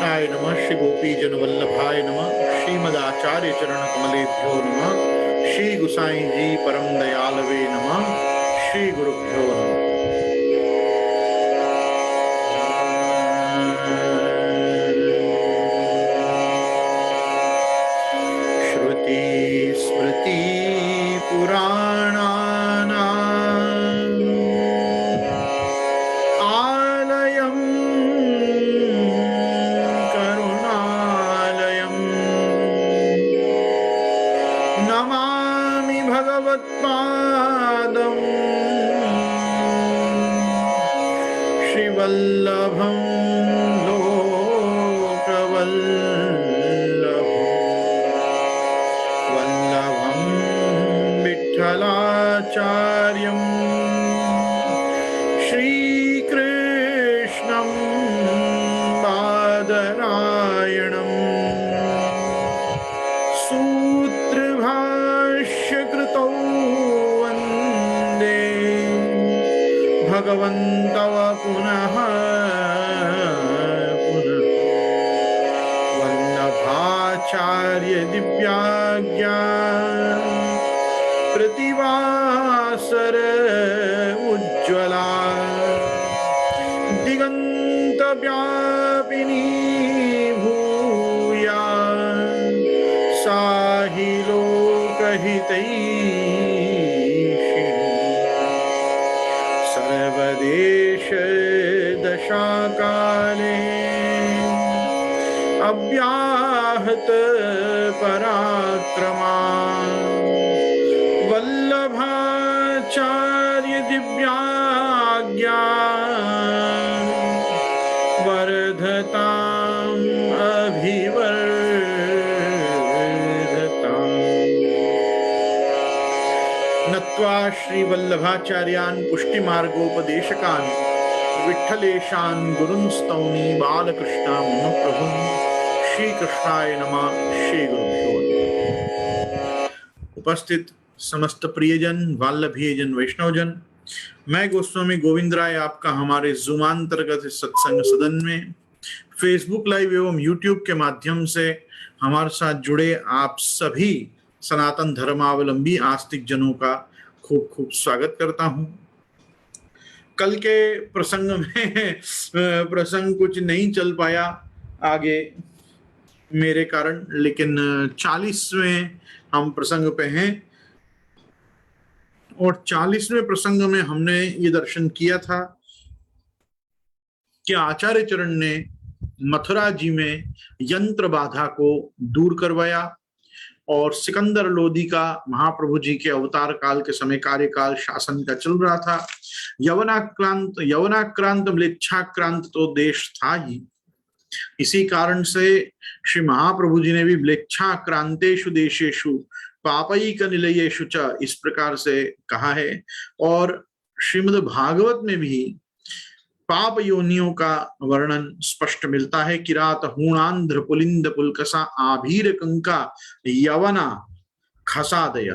कृष्णाय नमः, श्री गोपीजन वल्लभाय नमः, श्रीमदाचार्य चरण कमलेभ्यो नमः, श्री गुसाई जी परम दयालवे नमः, श्री गुरुभ्यो नमः। श्रुति स्मृति पुराणानाम् आलयम् करुणालयम् नमामि भगवत्पादम् श्रीवल्लभं लोकवल्लभं विठ्ठलाचार्यं श्रीकृष्णं बादरायणं सूत्रभाष्यकृतौ वन्दे भगवन्तौ पुनः वल्लभाचार्य दिव्याज्ञा प्रतिवासर उज्ज्वला दिगंत व्यापिनी भूया साहि लोकहितैषिणी सर्वदेश दशाकाले अव्याहत पराक्रमा वल्लभाचार्य दिव्याज्ञा वर्धताम् अभिवर्धताम्। नत्वा श्री वल्लभाचार्यान् पुष्टिमार्गोपदेशकान् विठ्ठलेशान् गुरुंस्तौमि बालकृष्णा मम प्रभुं श्री कृष्णाय नमः, श्री गुरुभ्यो नमः। उपस्थित समस्त प्रियजन, वाल्लभीयजन, वैष्णवजन, मैं गोस्वामी गोविंद राय आपका हमारे जूमांतर्गत सत्संग सदन में फेसबुक लाइव एवं यूट्यूब के माध्यम से हमारे साथ जुड़े आप सभी सनातन धर्मावलंबी आस्तिक जनों का खूब खूब स्वागत करता हूं। कल के प्रसंग में प्रसंग कुछ नहीं चल पाया आगे मेरे कारण, लेकिन 40वें हम प्रसंग पे हैं और 40वें प्रसंग में हमने ये दर्शन किया था कि आचार्य चरण ने मथुरा जी में यंत्र बाधा को दूर करवाया और सिकंदर लोदी का महाप्रभु जी के अवतार काल के समय कार्यकाल शासन का चल रहा था। यवनाक्रांत म्लेच्छाक्रांत तो देश था ही, इसी कारण से श्री महाप्रभु जी ने भी म्लेच्छाक्रांतेषु देशेषु पापयिक निलयेषु च इस प्रकार से कहा है। और श्रीमद् भागवत में भी पाप योनियों का वर्णन स्पष्ट मिलता है। किरात हूणांध्र पुलिंद पुलकसा आभीर कंका यवना खसादय,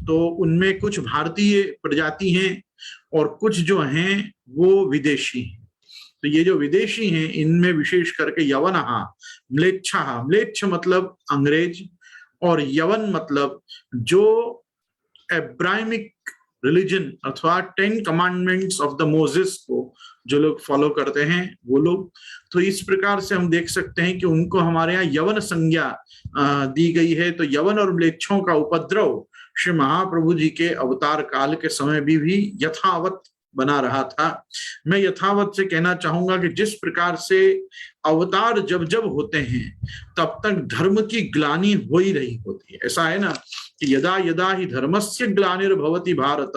तो उनमें कुछ भारतीय प्रजाति हैं और कुछ जो हैं वो विदेशी हैं। तो ये जो विदेशी हैं इनमें विशेष करके यवनहा म्लेच्छा, म्लेच्छ मतलब अंग्रेज और यवन मतलब जो एब्राहिमिक रिलीजन अथवा 10 कमांडमेंट्स ऑफ द मोजेस को जो लोग फॉलो करते हैं वो लोग। तो इस प्रकार से हम देख सकते हैं कि उनको हमारे यहाँ यवन संज्ञा दी गई है। तो यवन और म्लेच्छों का उपद्रव श्री महाप्रभु जी के अवतार काल के समय भी यथावत बना रहा था। मैं यथावत से कहना चाहूंगा कि जिस प्रकार से अवतार जब जब होते हैं तब तक धर्म की ग्लानि हो ही रही होती है। ऐसा है ना कि यदा यदा ही धर्मस्य ग्लानिर्भवति भारत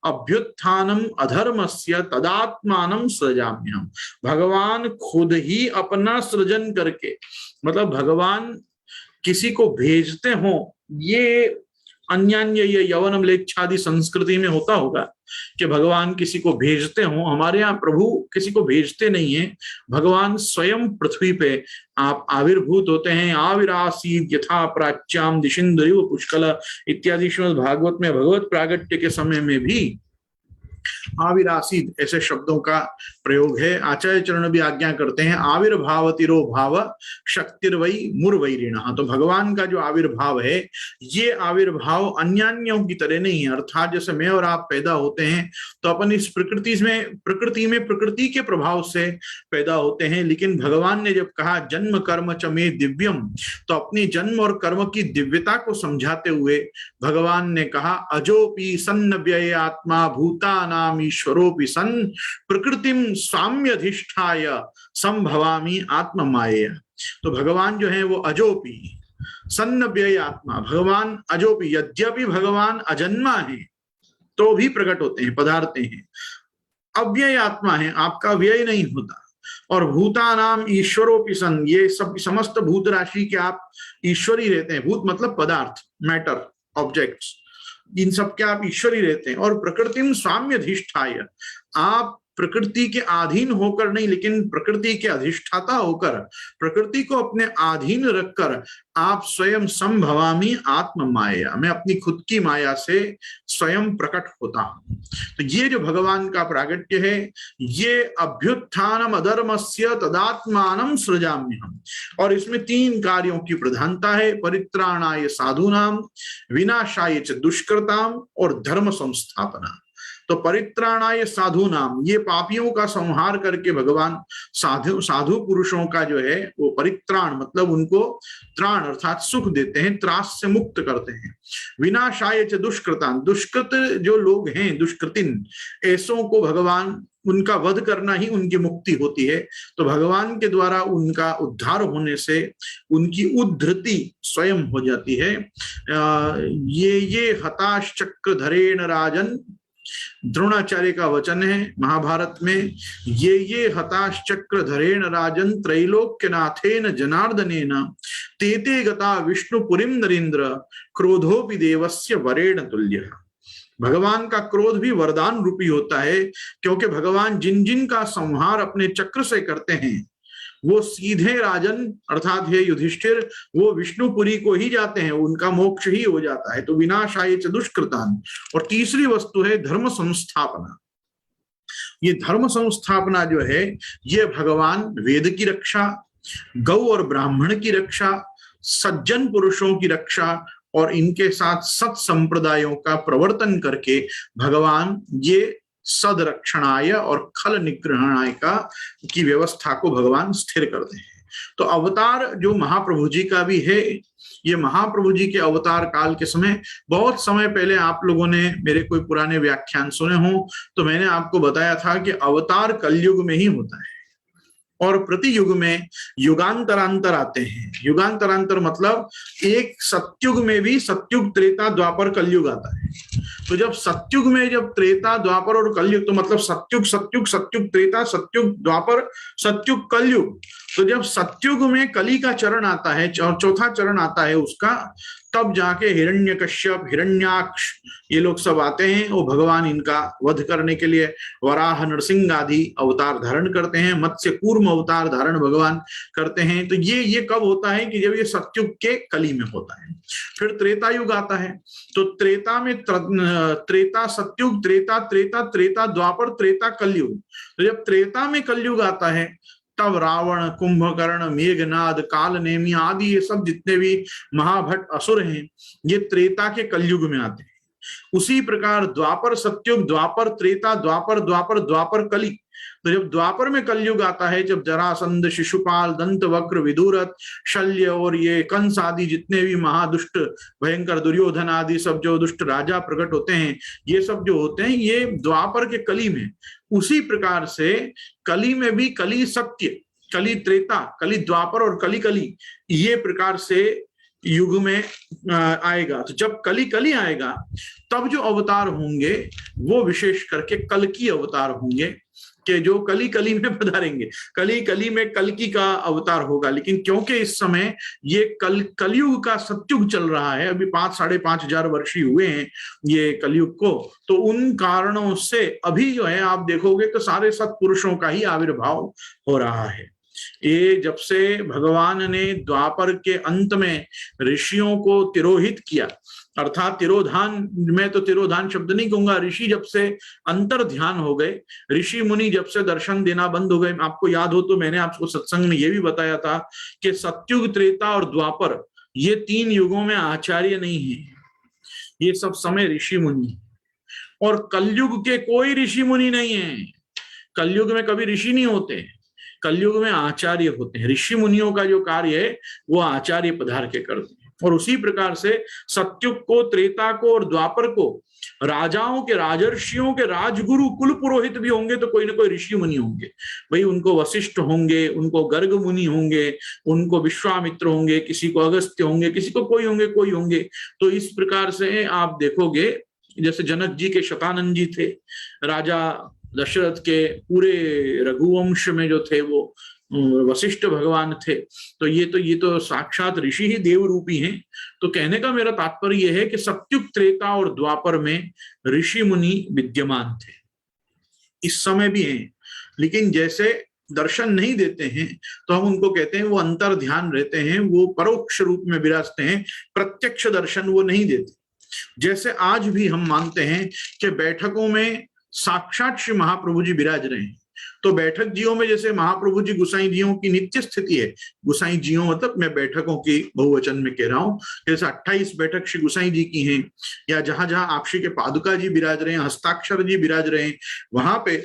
अभ्युत्थानम अधर्मस्य तदात्मानं सृजाम्यहम्। भगवान खुद ही अपना सृजन करके, मतलब भगवान किसी को भेजते हो, ये अन्यान्य ये यवन म्लेच्छादि संस्कृति में होता होगा कि भगवान किसी को भेजते हो। हमारे यहाँ प्रभु किसी को भेजते नहीं है, भगवान स्वयं पृथ्वी पे आप आविर्भूत होते हैं। आविरासीद यथा प्राच्याम दिशिंद्रिव पुष्कल इत्यादि श्रीमद् भागवत में भगवत प्रागट्य के समय में भी आविरासीद ऐसे शब्दों का प्रयोग है। आचार्य चरण भी आज्ञा करते हैं आविर्भाव तिरो भाव शक्तिर्वई मुरवैरिण। तो भगवान का जो आविर्भाव है ये आविर्भाव अन्यान्यों की तरह नहीं है। अर्थात जैसे मैं और आप पैदा होते हैं तो अपन इस प्रकृति में प्रकृति के प्रभाव से पैदा होते हैं, लेकिन भगवान ने जब कहा जन्म कर्म च मे दिव्यम, तो अपनी जन्म और कर्म की दिव्यता को समझाते हुए भगवान ने कहा अजोपि सन्न व्यय आत्मा भूतानाम ईश्वरोपि सन् प्रकृतिम स्वाम्यधिष्ठाय संभवामि आत्ममायया। तो भगवान जो है वो अजोपि सन्न व्यय आत्मा, भगवान अजोपि, यद्यपि भगवान अजन्मा है तो भी प्रकट होते हैं, पधारते हैं। अव्यय आत्मा है, आपका व्यय नहीं होता। और भूतानाम ईश्वरोपि सन्, ये सब समस्त भूत राशि के आप ईश्वरी रहते हैं। भूत मतलब पदार्थ, मैटर, ऑब्जेक्ट्स, इन सब के आप ईश्वरी रहते हैं। और प्रकृतिम स्वाम्यधिष्ठाय, आप प्रकृति के अधीन होकर नहीं, लेकिन प्रकृति के अधिष्ठाता होकर, प्रकृति को अपने अधीन रखकर आप स्वयं संभवामी आत्म माया, मैं अपनी खुद की माया से स्वयं प्रकट होता हूं। तो ये जो भगवान का प्रागट्य है, ये अभ्युत्थानम अधर्मस्य तदात्मानं सृजाम्यहम्, और इसमें 3 कार्यों की प्रधानता है। परित्राणाय साधूनाम, विनाशाय च दुष्कृताम, और धर्म संस्थापना। तो परित्राणाय साधु नाम, ये पापियों का संहार करके भगवान साधु पुरुषों का जो है वो परित्राण मतलब उनको त्राण अर्थात सुख देते हैं, त्रास से मुक्त करते हैं। विनाशाय च दुष्कृतान, दुष्कृत जो लोग हैं, दुष्कृतिन, ऐसों को भगवान, उनका वध करना ही उनकी मुक्ति होती है। तो भगवान के द्वारा उनका उद्धार होने से उनकी उद्धृति स्वयं हो जाती है। ये हताश चक्रधरेण राजन, द्रोणाचार्य का वचन है महाभारत में, ये हताश चक्रधरेण राजन त्रैलोक्यनाथेन जनार्दनेन तेते गता विष्णुपुरीम नरेंद्र क्रोधोपि देवस्य वरेण तुल्य। भगवान का क्रोध भी वरदान रूपी होता है, क्योंकि भगवान जिन जिन का संहार अपने चक्र से करते हैं वो सीधे राजन अर्थात हे युधिष्ठिर वो विष्णुपुरी को ही जाते हैं, उनका मोक्ष ही हो जाता है। तो विनाशाय च दुष्कृतान। और तीसरी वस्तु है धर्म संस्थापना। ये धर्म संस्थापना जो है ये भगवान वेद की रक्षा, गौ और ब्राह्मण की रक्षा, सज्जन पुरुषों की रक्षा और इनके साथ सत संप्रदायों का प्रवर्तन करके भगवान ये सदरक्षणाय और खल निग्रहणाय की व्यवस्था को भगवान स्थिर करते हैं। तो अवतार जो महाप्रभु जी का भी है, ये महाप्रभु जी के अवतार काल के समय, बहुत समय पहले आप लोगों ने मेरे कोई पुराने व्याख्यान सुने हो तो मैंने आपको बताया था कि अवतार कलयुग में ही होता है और प्रति युग में युगांतरांतर आते हैं। युगांतरांतर मतलब एक सत्युग में भी, सत्युग त्रेता द्वापर कलयुग आता है। तो जब सत्युग में, जब त्रेता द्वापर और कलयुग, तो मतलब सत्युग सत्युग सत्युग त्रेता सत्युग द्वापर सत्युग कलयुग, तो जब सत्युग में कली का चरण आता है और चौथा चरण आता है उसका, तब जाके हिरण्यकश्यप, हिरण्याक्ष ये लोग सब आते हैं। वो भगवान इनका वध करने के लिए वराह, नरसिंह आदि अवतार धारण करते हैं, मत्स्य कूर्म अवतार धारण भगवान करते हैं। तो ये कब होता है कि जब ये सत्युग के कली में होता है। फिर त्रेता युग आता है, तो त्रेता में त्रेता सत्युग, त्रेता त्रेता त्रेता द्वापर, त्रेता कलयुग। तो जब त्रेता में कलयुग आता है तब रावण, कुंभकर्ण, मेघनाद, कालनेमी आदि ये सब जितने भी महाभट असुर हैं ये त्रेता के कलयुग में आते हैं। उसी प्रकार द्वापर सत्युग, द्वापर त्रेता, द्वापर द्वापर द्वापर कली। तो जब द्वापर में कलयुग आता है, जब जरासंध, शिशुपाल, दंतवक्र, विदुरथ, शल्य और ये कंस आदि जितने भी महादुष्ट भयंकर, दुर्योधन आदि सब जो दुष्ट राजा प्रकट होते हैं, ये सब जो होते हैं ये द्वापर के कली में। उसी प्रकार से कली में भी कली सत्य, कली त्रेता, कली द्वापर और कली कली, ये प्रकार से युग में आएगा। तो जब कली कली आएगा तब जो अवतार होंगे वो विशेष करके कल की अवतार होंगे, कि जो कली कली में पधारेंगे। कली कली में कल्कि का अवतार होगा। लेकिन क्योंकि इस समय ये कलयुग का सत्युग चल रहा है, अभी 5-5.5 हजार वर्ष ही हुए हैं ये कलयुग को, तो उन कारणों से अभी जो है आप देखोगे तो सारे सत्पुरुषों का ही आविर्भाव हो रहा है। ये जब से भगवान ने द्वापर के अंत में ऋषियों को तिरोहित किया, अर्थात तिरोधान, मैं तो तिरोधान शब्द नहीं कहूंगा, ऋषि जब से अंतर ध्यान हो गए, ऋषि मुनि जब से दर्शन देना बंद हो गए। आपको याद हो तो मैंने आपको सत्संग में ये भी बताया था कि सत्युग, त्रेता और द्वापर, ये 3 युगों में आचार्य नहीं है, ये सब समय ऋषि मुनि। और कलयुग के कोई ऋषि मुनि नहीं है, कलयुग में कभी ऋषि नहीं होते, कलयुग में आचार्य होते हैं। ऋषि मुनियों का जो कार्य है वो आचार्य पधार के करते हैं। और उसी प्रकार से सत्युग को, त्रेता को और द्वापर को राजाओं के, राजर्षियों के राजगुरु, कुल पुरोहित भी होंगे तो कोई ना कोई ऋषि मुनि होंगे भाई। उनको वशिष्ठ होंगे, उनको गर्ग मुनि होंगे, उनको विश्वामित्र होंगे, किसी को अगस्त्य होंगे, किसी को कोई होंगे। तो इस प्रकार से आप देखोगे, जैसे जनक जी के शतानंद जी थे, राजा दशरथ के पूरे रघुवंश में जो थे वो वशिष्ठ भगवान थे। तो ये तो साक्षात ऋषि ही देव रूपी हैं। तो कहने का मेरा तात्पर्य यह है कि सत्युग, त्रेता और द्वापर में ऋषि मुनि विद्यमान थे, इस समय भी हैं, लेकिन जैसे दर्शन नहीं देते हैं तो हम उनको कहते हैं वो अंतर ध्यान रहते हैं, वो परोक्ष रूप में विराजते हैं, प्रत्यक्ष दर्शन वो नहीं देते। जैसे आज भी हम मानते हैं कि बैठकों में साक्षात श्री महाप्रभु जी विराज रहे हैं, तो बैठक जियों में जैसे महाप्रभु जी गुसाई जियों की नित्य स्थिति है, गुसाई जियों मतलब मैं बैठकों की बहुवचन में कह रहा हूं, जैसे 28 बैठक श्री गुसाई जी की हैं, या जहां जहां आप श्री के पादुका जी विराज रहे हैं, हस्ताक्षर जी विराज रहे हैं, वहां पे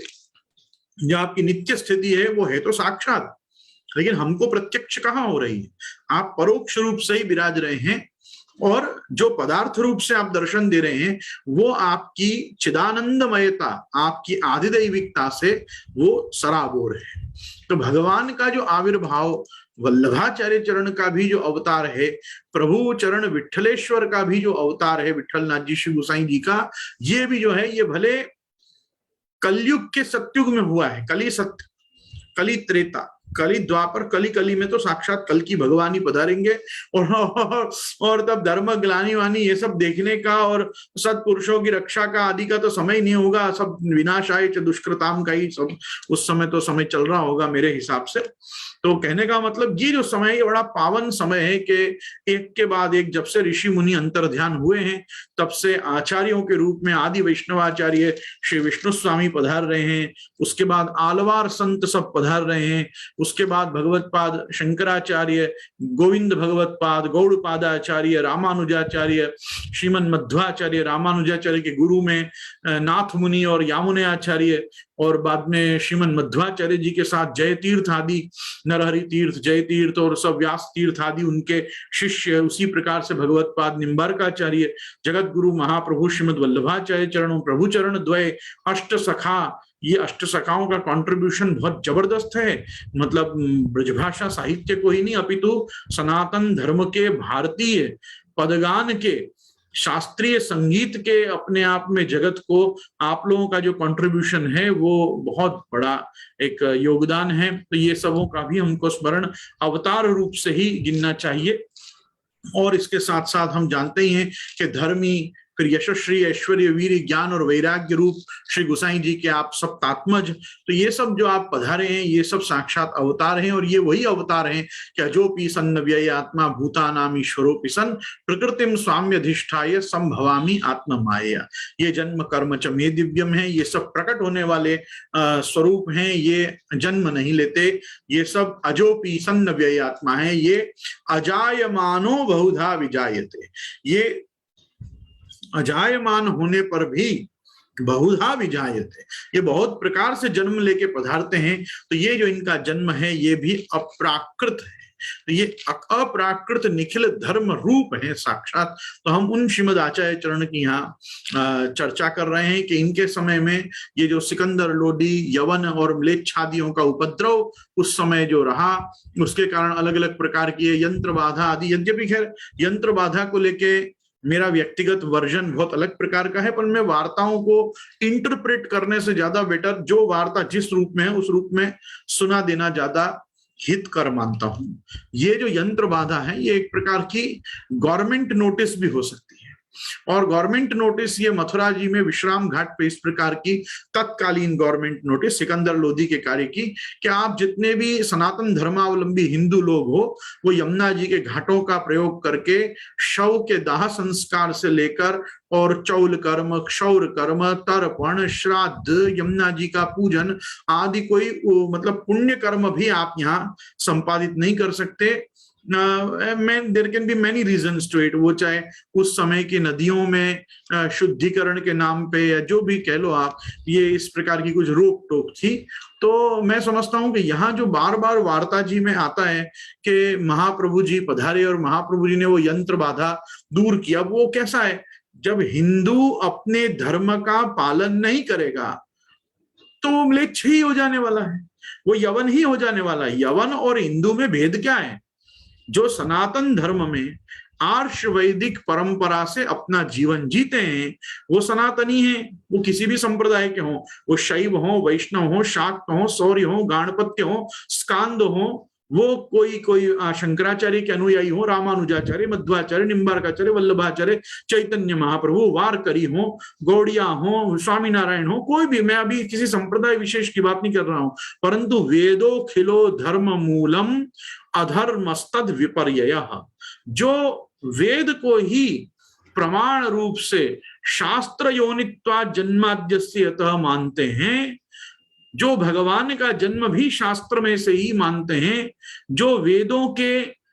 जो आपकी नित्य स्थिति है वो है तो साक्षात, लेकिन हमको प्रत्यक्ष कहाँ हो रही है, आप परोक्ष रूप से ही विराज रहे हैं। और जो पदार्थ रूप से आप दर्शन दे रहे हैं वो आपकी चिदानंदमयता, आपकी आदिदैविकता से वो सराबोर है। तो भगवान का जो आविर्भाव, वल्लभाचार्य चरण का भी जो अवतार है, प्रभु चरण विठलेश्वर का भी जो अवतार है, विठलनाथ जी श्री गोसाई जी का, ये भी जो है ये भले कलयुग के सत्युग में हुआ है, कली सत्य, कली त्रेता, कली द्वापर, कली कली में तो साक्षात कल की भगवान ही पधारेंगे। और तब धर्म ग्लानि वानी ये सब देखने का और सत्पुरुषों की रक्षा का आदि का तो समय नहीं होगा, सब विनाशाय च दुष्कृताम का ही सब उस समय तो समय चल रहा होगा मेरे हिसाब से। तो कहने का मतलब ये जो समय है ये बड़ा पावन समय है कि एक के बाद एक, जब से ऋषि मुनि अंतर ध्यान हुए हैं तब से आचार्यों के रूप में आदि वैष्णवाचार्य श्री विष्णु स्वामी पधार रहे हैं, उसके बाद आलवार संत सब पधार रहे हैं, उसके बाद भगवत पाद शंकराचार्य, गोविंद भगवत पाद, गौड़ पादाचार्य, रामानुजाचार्य, श्रीमन मध्वाचार्य, रामानुजाचार्य के गुरु में नाथ मुनि और यामुने आचार्य, और बाद में श्रीमन मध्वाचार्य जी के साथ जय तीर्थ आदि, नरहरि तीर्थ, जय तीर्थ और सब व्यास तीर्थ आदि उनके शिष्य, उसी प्रकार से भगवत पाद निम्बारकाचार्य, जगत गुरु महाप्रभु श्रीमद वल्लभाचार्य चरणों प्रभु चरण द्वय, अष्ट सखा, ये अष्ट सखाओं का कंट्रीब्यूशन बहुत जबरदस्त है। मतलब ब्रजभाषा साहित्य को ही नहीं अपितु सनातन धर्म के, भारतीय पदगान के, शास्त्रीय संगीत के अपने आप में जगत को आप लोगों का जो कंट्रीब्यूशन है वो बहुत बड़ा एक योगदान है। तो ये सबों का भी हमको स्मरण अवतार रूप से ही गिनना चाहिए। और इसके साथ साथ हम जानते ही हैं कि धर्मी, फिर यशस्वी, ऐश्वर्य, वीर, ज्ञान और वैराग्य रूप श्री गोसाई जी के आप सब तात्मज, तो ये सब जो आप पधारे हैं ये सब साक्षात अवतार हैं। और ये वही अवतार हैं कि अजोपि सन्न व्यय आत्मा भूतानाम ईश्वरोपि सन प्रकृतिम स्वाम्य अधिष्ठाय संभवामि आत्म माया। ये जन्म कर्म च मे दिव्यम है, ये सब प्रकट होने वाले स्वरूप हैं, ये जन्म नहीं लेते, ये सब अजोपि सन्न व्यय आत्मा है, ये अजायमानो बहुधा विजायते, ये अजायमान होने पर भी बहुधा विजायते, ये बहुत प्रकार से जन्म लेके पधारते हैं। तो ये जो इनका जन्म है ये भी अप्राकृत है, तो ये अप्राकृत निखिल धर्म रूप है साक्षात। तो हम उन श्रीमद आचार्य चरण की यहाँ चर्चा कर रहे हैं कि इनके समय में ये जो सिकंदर लोडी, यवन और म्लेच्छादियों का उपद्रव उस समय जो रहा, उसके कारण अलग अलग प्रकार की यंत्र बाधा आदि, यद्यपि खैर यंत्र बाधा को लेके मेरा व्यक्तिगत वर्जन बहुत अलग प्रकार का है, पर मैं वार्ताओं को इंटरप्रेट करने से ज्यादा बेटर जो वार्ता जिस रूप में है उस रूप में सुना देना ज्यादा हितकर मानता हूं। ये जो यंत्र बाधा है ये एक प्रकार की गवर्नमेंट नोटिस भी हो सकती है। और गवर्नमेंट नोटिस ये मथुरा जी में विश्राम घाट पे इस प्रकार की तत्कालीन गवर्नमेंट नोटिस सिकंदर लोधी के कार्य की कि आप जितने भी सनातन धर्मावलंबी हिंदू लोग हो वो यमुना जी के घाटों का प्रयोग करके शव के दाह संस्कार से लेकर और चौल कर्म, क्षौर कर्म, तर्पण, श्राद्ध, यमुना जी का पूजन आदि कोई मतलब पुण्य कर्म भी आप यहाँ संपादित नहीं कर सकते। There can be many reasons to it, वो चाहे उस समय की नदियों में शुद्धिकरण के नाम पे या जो भी कह लो आप, ये इस प्रकार की कुछ रोक टोक थी। तो मैं समझता हूं कि यहाँ जो बार बार वार्ता जी में आता है कि महाप्रभु जी पधारे और महाप्रभु जी ने वो यंत्र बाधा दूर किया, वो कैसा है, जब हिंदू अपने धर्म का पालन नहीं करेगा तो वो म्लेच्छ ही हो जाने वाला है, वो यवन ही हो जाने वाला है। यवन और हिंदू में भेद क्या है? जो सनातन धर्म में आर्ष वैदिक परंपरा से अपना जीवन जीते हैं वो सनातनी हैं, वो किसी भी संप्रदाय के हों, वो शैव हो, वैष्णव हो, शाक्त हो, सौर्य हो, गाणपत्य हो, स्कांद हो, वो कोई शंकराचार्य के अनुयायी हो, रामानुजाचार्य, मध्वाचार्य, निम्बार्काचार्य, वल्लभाचार्य, चैतन्य महाप्रभु, वारकरी हो, गौड़िया हो, स्वामीनारायण हो, कोई भी, मैं अभी किसी संप्रदाय विशेष की बात नहीं कर रहा हूं, परंतु वेदो खिलो धर्म मूलम अधर्मस्तद विपर्ययः, जो वेद को ही प्रमाण रूप से शास्त्र योनित्वा जन्माद्यस्य अतः मानते हैं, जो भगवान का जन्म भी शास्त्र में से ही मानते हैं, जो वेदों के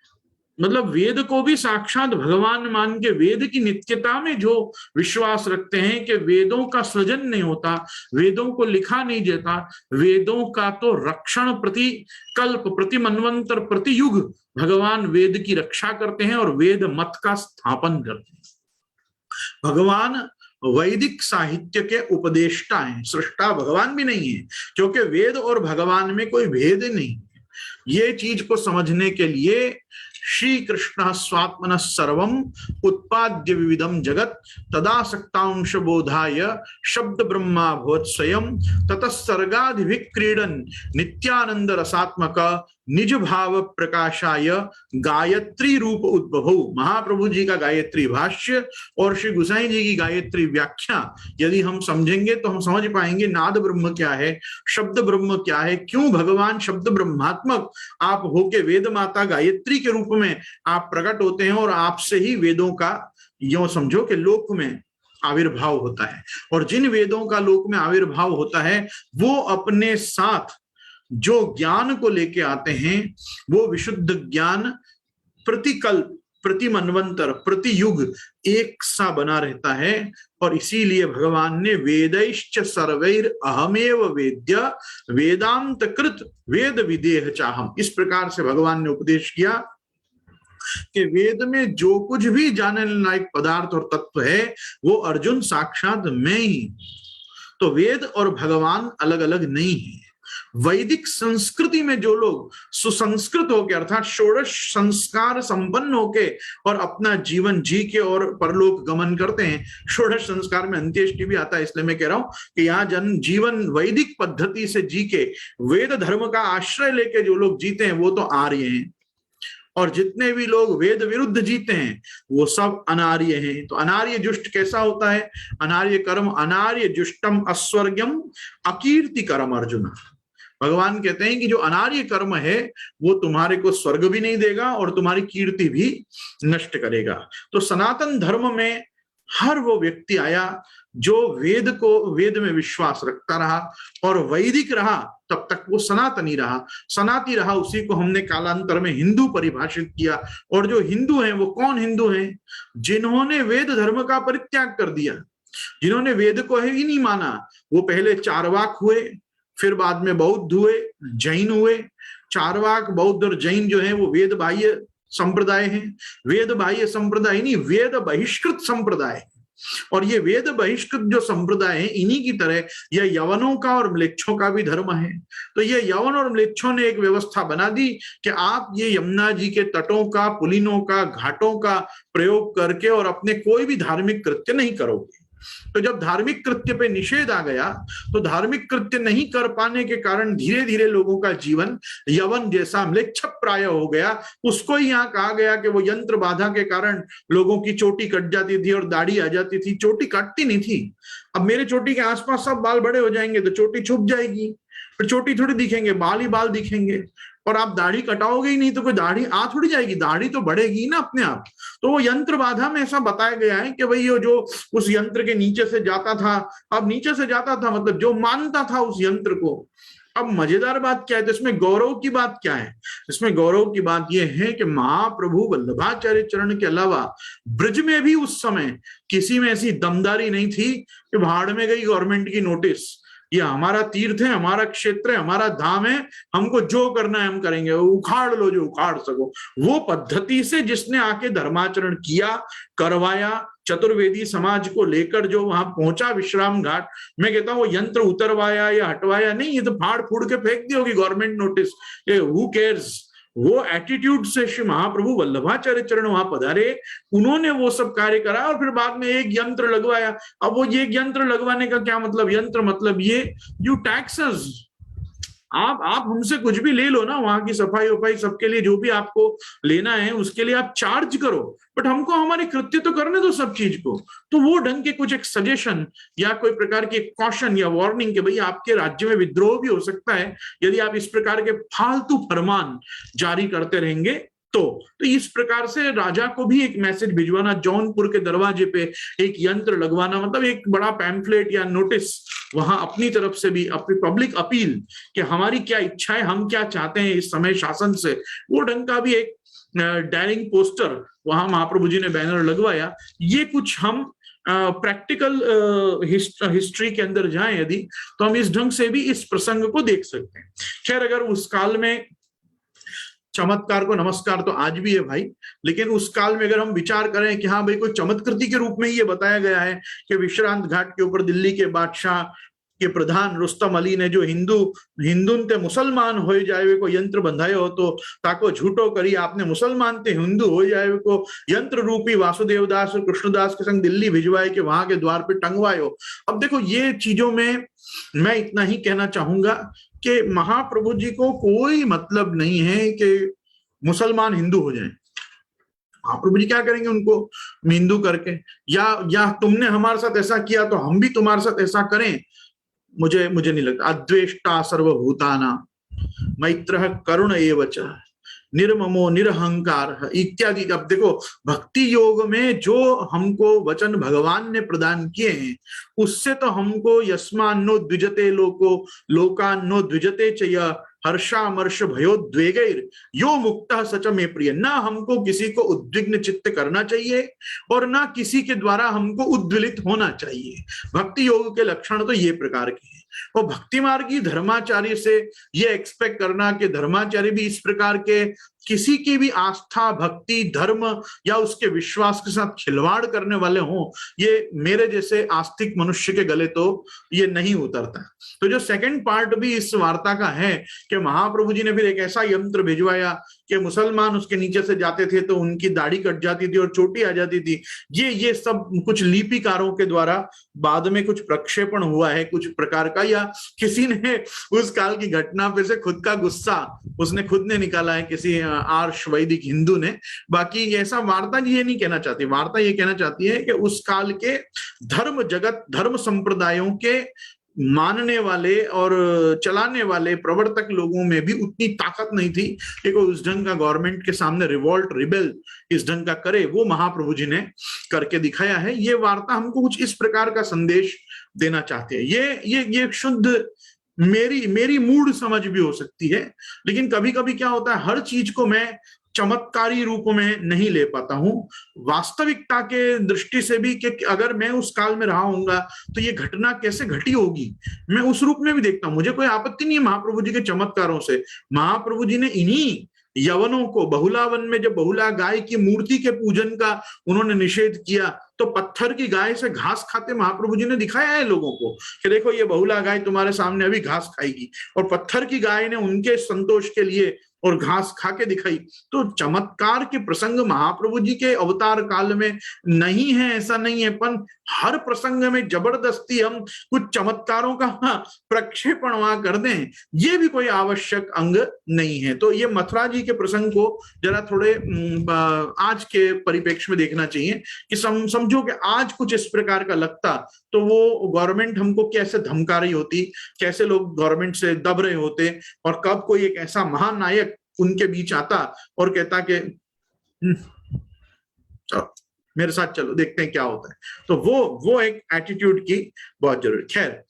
मतलब वेद को भी साक्षात भगवान मान के वेद की नित्यता में जो विश्वास रखते हैं कि वेदों का सृजन नहीं होता, वेदों को लिखा नहीं जाता, वेदों का तो रक्षण प्रति कल्प, प्रति मनवंतर, प्रति युग भगवान वेद की रक्षा करते हैं और वेद मत का स्थापन करते हैं। भगवान वैदिक साहित्य के उपदेष्टा हैं, सृष्टा भगवान भी नहीं है, क्योंकि वेद और भगवान में कोई भेद नहीं है। ये चीज को समझने के लिए श्री कृष्ण स्वात्मन सर्वम उत्पाद्य विविधम जगत तदासक्तांश बोधाय शब्द ब्रह्मा भवत् स्वयं ततः सर्गाधिक्रीडन नित्यानंद रसात्मक निज भाव प्रकाशाय गायत्री रूप उद्भव। महाप्रभु जी का गायत्री भाष्य और श्री गुसाई जी की गायत्री व्याख्या यदि हम समझेंगे तो हम समझ पाएंगे नाद ब्रह्म क्या है, शब्द ब्रह्म क्या है, क्यों भगवान शब्द ब्रह्मात्मक आप होके वेद माता गायत्री के रूप में आप प्रकट होते हैं और आपसे ही वेदों का यो समझो कि लोक में आविर्भाव होता है। और जिन वेदों का लोक में आविर्भाव होता है वो अपने साथ जो ज्ञान को लेके आते हैं वो विशुद्ध ज्ञान प्रतिकल्प, प्रति मनवंतर, प्रति युग एक सा बना रहता है। और इसीलिए भगवान ने वेदैश्च सर्वैर अहमेव वेद्य वेदांत कृत वेद विदेह चाहम, इस प्रकार से भगवान ने उपदेश किया कि वेद में जो कुछ भी जानने लायक पदार्थ और तत्व है वो अर्जुन साक्षात मैं ही। तो वेद और भगवान अलग अलग नहीं है। वैदिक संस्कृति में जो लोग सुसंस्कृत होकर अर्थात षोडश संस्कार संपन्न होके और अपना जीवन जी के और परलोक गमन करते हैं, षोडश संस्कार में अंत्येष्टि भी आता है, इसलिए मैं कह रहा हूं कि यहाँ जन जीवन वैदिक पद्धति से जी के वेद धर्म का आश्रय लेके जो लोग जीते हैं वो तो आर्य हैं, और जितने भी लोग वेद विरुद्ध जीते हैं वो सब अनार्य हैं। तो अनार्य जुष्ट कैसा होता है? अनार्य कर्म अनार्य जुष्टम अस्वर्गम अकीर्ति कर्म अर्जुन। भगवान कहते हैं कि जो अनार्य कर्म है वो तुम्हारे को स्वर्ग भी नहीं देगा और तुम्हारी कीर्ति भी नष्ट करेगा। तो सनातन धर्म में हर वो व्यक्ति आया जो वेद में विश्वास रखता रहा और वैदिक रहा, तब तक वो सनातनी रहा, सनाती रहा। उसी को हमने कालांतर में हिंदू परिभाषित किया। और जो हिंदू हैं वो कौन हिंदू हैं? जिन्होंने वेद धर्म का परित्याग कर दिया, जिन्होंने वेद को ही नहीं माना। वो पहले चारवाक हुए, फिर बाद में बौद्ध हुए, जैन हुए। चारवाक, बौद्ध और जैन जो है वो वेद बाह्य संप्रदाय हैं। वेद बाह्य संप्रदाय नहीं, वेद बहिष्कृत संप्रदाय है। और ये वेद बहिष्कृत जो संप्रदाय है इन्हीं की तरह यह यवनों का और म्लेच्छों का भी धर्म है। तो ये यवन और म्लेच्छों ने एक व्यवस्था बना दी कि आप ये यमुना जी के तटों का, पुलिनों का, घाटों का प्रयोग करके और अपने कोई भी धार्मिक कृत्य नहीं करोगे। तो जब धार्मिक कृत्य पे निषेध आ गया तो धार्मिक कृत्य नहीं कर पाने के कारण धीरे धीरे लोगों का जीवन यवन जैसा म्लेच्छ प्राय हो गया। उसको ही यहाँ कहा गया कि वो यंत्र बाधा के कारण लोगों की चोटी कट जाती थी और दाढ़ी आ जाती थी। चोटी कटती नहीं थी। अब मेरे चोटी के आसपास सब बाल बड़े हो जाएंगे तो चोटी छुप जाएगी, फिर चोटी थोड़ी दिखेंगे, बाल ही बाल दिखेंगे। और आप दाढ़ी कटाओगे ही नहीं तो कोई दाढ़ी आ थोड़ी जाएगी, दाढ़ी तो बढ़ेगी ना अपने आप। तो वो यंत्र बाधा में ऐसा बताया गया है कि भाई ये जो उस यंत्र के नीचे से जाता था, अब नीचे से जाता था मतलब जो मानता था उस यंत्र को। अब मजेदार बात क्या है, तो इसमें गौरव की बात क्या है? इसमें गौरव की बात यह है कि महाप्रभु वल्लभाचार्य चरण के अलावा ब्रज में भी उस समय किसी में ऐसी दमदारी नहीं थी कि भाड़ में गई गवर्नमेंट की नोटिस, ये हमारा तीर्थ है, हमारा क्षेत्र है, हमारा धाम है, हमको जो करना है हम करेंगे, उखाड़ लो जो उखाड़ सको। वो पद्धति से जिसने आके धर्माचरण किया, करवाया, चतुर्वेदी समाज को लेकर जो वहां पहुंचा विश्राम घाट, मैं कहता हूं वो यंत्र उतरवाया या हटवाया नहीं, ये तो फाड़ फूड़ के फेंक दी होगी गवर्नमेंट नोटिस, ये हु केयर्स। वो एटीट्यूड से श्री महाप्रभु वल्लभाचार्य चरण वहां पधारे, उन्होंने वो सब कार्य करा और फिर बाद में एक यंत्र लगवाया। अब वो ये यंत्र लगवाने का क्या मतलब? यंत्र मतलब ये यू टैक्सेस, आप हमसे कुछ भी ले लो ना, वहां की सफाई वफाई सबके लिए जो भी आपको लेना है उसके लिए आप चार्ज करो, बट हमको हमारे कृत्य तो करने दो सब चीज को। तो वो ढंग के कुछ एक सजेशन या कोई प्रकार की कॉशन या वार्निंग कि भाई आपके राज्य में विद्रोह भी हो सकता है यदि आप इस प्रकार के फालतू फरमान जारी करते रहेंगे। तो इस प्रकार से राजा को भी एक मैसेज भिजवाना, जौनपुर के दरवाजे पे एक यंत्र लगवाना, मतलब एक बड़ा पैम्फलेट या नोटिस वहां अपनी तरफ से भी अपनी पब्लिक अपील कि हमारी क्या इच्छा है, हम क्या चाहते हैं इस समय शासन से, वो ढंग का भी एक डायरिंग पोस्टर वहां महाप्रभु जी ने बैनर लगवाया। ये कुछ हम प्रैक्टिकल हिस्ट्री के अंदर जाएं यदि, तो हम इस ढंग से भी इस प्रसंग को देख सकते हैं। खैर, अगर उस काल में चमत्कार को नमस्कार तो आज भी है भाई, लेकिन उस काल में अगर हम विचार करें कि हाँ भाई कोई चमत्कृति के रूप में ये बताया गया है कि विश्रांत घाट के ऊपर दिल्ली के बादशाह के प्रधान रुस्तम अली ने जो हिंदुन ते मुसलमान हो जाए को यंत्र बंधायो तो ताको झूठो करी आपने मुसलमान ते हिंदू हो जाए को यंत्र रूपी वासुदेव दास और कृष्णदास के संग दिल्ली भिजवाए के वहां के द्वार पे टंगवायो। अब देखो ये चीजों में मैं इतना ही कहना चाहूंगा कि महाप्रभु जी को कोई मतलब नहीं है कि मुसलमान हिंदू हो जाएं। महाप्रभु जी क्या करेंगे उनको हिंदू करके, या तुमने हमारे साथ ऐसा किया तो हम भी तुम्हारे साथ ऐसा करें? मुझे नहीं लगता। अद्वेष्टा सर्वभूताना मैत्रः करुण एव च निर्ममो निरहंकार इत्यादि। अब देखो भक्ति योग में जो हमको वचन भगवान ने प्रदान किए हैं उससे तो हमको यस्मान्नो द्विजते लोको लोकान्नो द्विजते च हर्षामर्ष भयोद्वेगैर यो मुक्तः सच में प्रिय। ना हमको किसी को उद्विग्न चित्त करना चाहिए और ना किसी के द्वारा हमको उद्वेलित होना चाहिए। भक्ति योग के लक्षण तो ये प्रकार के हैं। और भक्ति मार्गी धर्माचार्य से ये एक्सपेक्ट करना कि धर्माचार्य भी इस प्रकार के किसी की भी आस्था, भक्ति, धर्म या उसके विश्वास के साथ खिलवाड़ करने वाले हों, ये मेरे जैसे आस्तिक मनुष्य के गले तो ये नहीं उतरता। तो जो सेकंड पार्ट भी इस वार्ता का है कि महाप्रभु जी ने फिर एक ऐसा यंत्र भिजवाया कि मुसलमान उसके नीचे से जाते थे तो उनकी दाढ़ी कट जाती थी और चोटी आ जाती थी। ये सब कुछ लिपिकारों के द्वारा बाद में कुछ प्रक्षेपण हुआ है कुछ प्रकार का, या किसी ने उस काल की घटना पे से खुद का गुस्सा उसने खुद ने निकाला है, किसी आर्ष वैदिक हिंदू ने। बाकी ऐसा वार्ता ये नहीं कहना चाहती। वार्ता ये कहना चाहती है कि उस काल के धर्म जगत, धर्म संप्रदायों के मानने वाले और चलाने वाले प्रवर्तक लोगों में भी उतनी ताकत नहीं थी कि कोई उस ढंग का गवर्नमेंट के सामने रिवोल्ट, रिबेल इस ढंग का करे। वो महाप्रभु जी ने करके दिखाया है। ये वार्ता हमको कुछ इस प्रकार का संदेश देना चाहते हैं। ये शुद्ध मेरी मूड समझ भी हो सकती है, लेकिन कभी कभी क्या होता है हर चीज को मैं चमत्कारी रूप में नहीं ले पाता हूं। वास्तविकता के दृष्टि से भी कि अगर मैं उस काल में रहा हूंगा तो ये घटना कैसे घटी होगी, मैं उस रूप में भी देखता हूं। मुझे कोई आपत्ति नहीं है महाप्रभु जी के चमत्कारों से। महाप्रभु जी ने इन्हीं यवनों को बहुलावन में जब बहुला गाय की मूर्ति के पूजन का उन्होंने निषेध किया तो पत्थर की गाय से घास खाते महाप्रभु जी ने दिखाया है लोगों को कि देखो ये बहुला गाय तुम्हारे सामने अभी घास खाएगी, और पत्थर की गाय ने उनके संतोष के लिए और घास खा के दिखाई। तो चमत्कार के प्रसंग महाप्रभु जी के अवतार काल में नहीं है ऐसा नहीं है, पर हर प्रसंग में जबरदस्ती हम कुछ चमत्कारों का प्रक्षेपण वहां कर दें, ये भी कोई आवश्यक अंग नहीं है। तो ये मथुरा जी के प्रसंग को जरा थोड़े आज के परिप्रेक्ष्य में देखना चाहिए कि समझो कि आज कुछ इस प्रकार का लगता तो वो गवर्नमेंट हमको कैसे धमका रही होती, कैसे लोग गवर्नमेंट से दब रहे होते, और कब कोई एक ऐसा महानायक उनके बीच आता और कहता कि मेरे साथ चलो देखते हैं क्या होता है। तो वो एक एटीट्यूड की बहुत जरूरी। खैर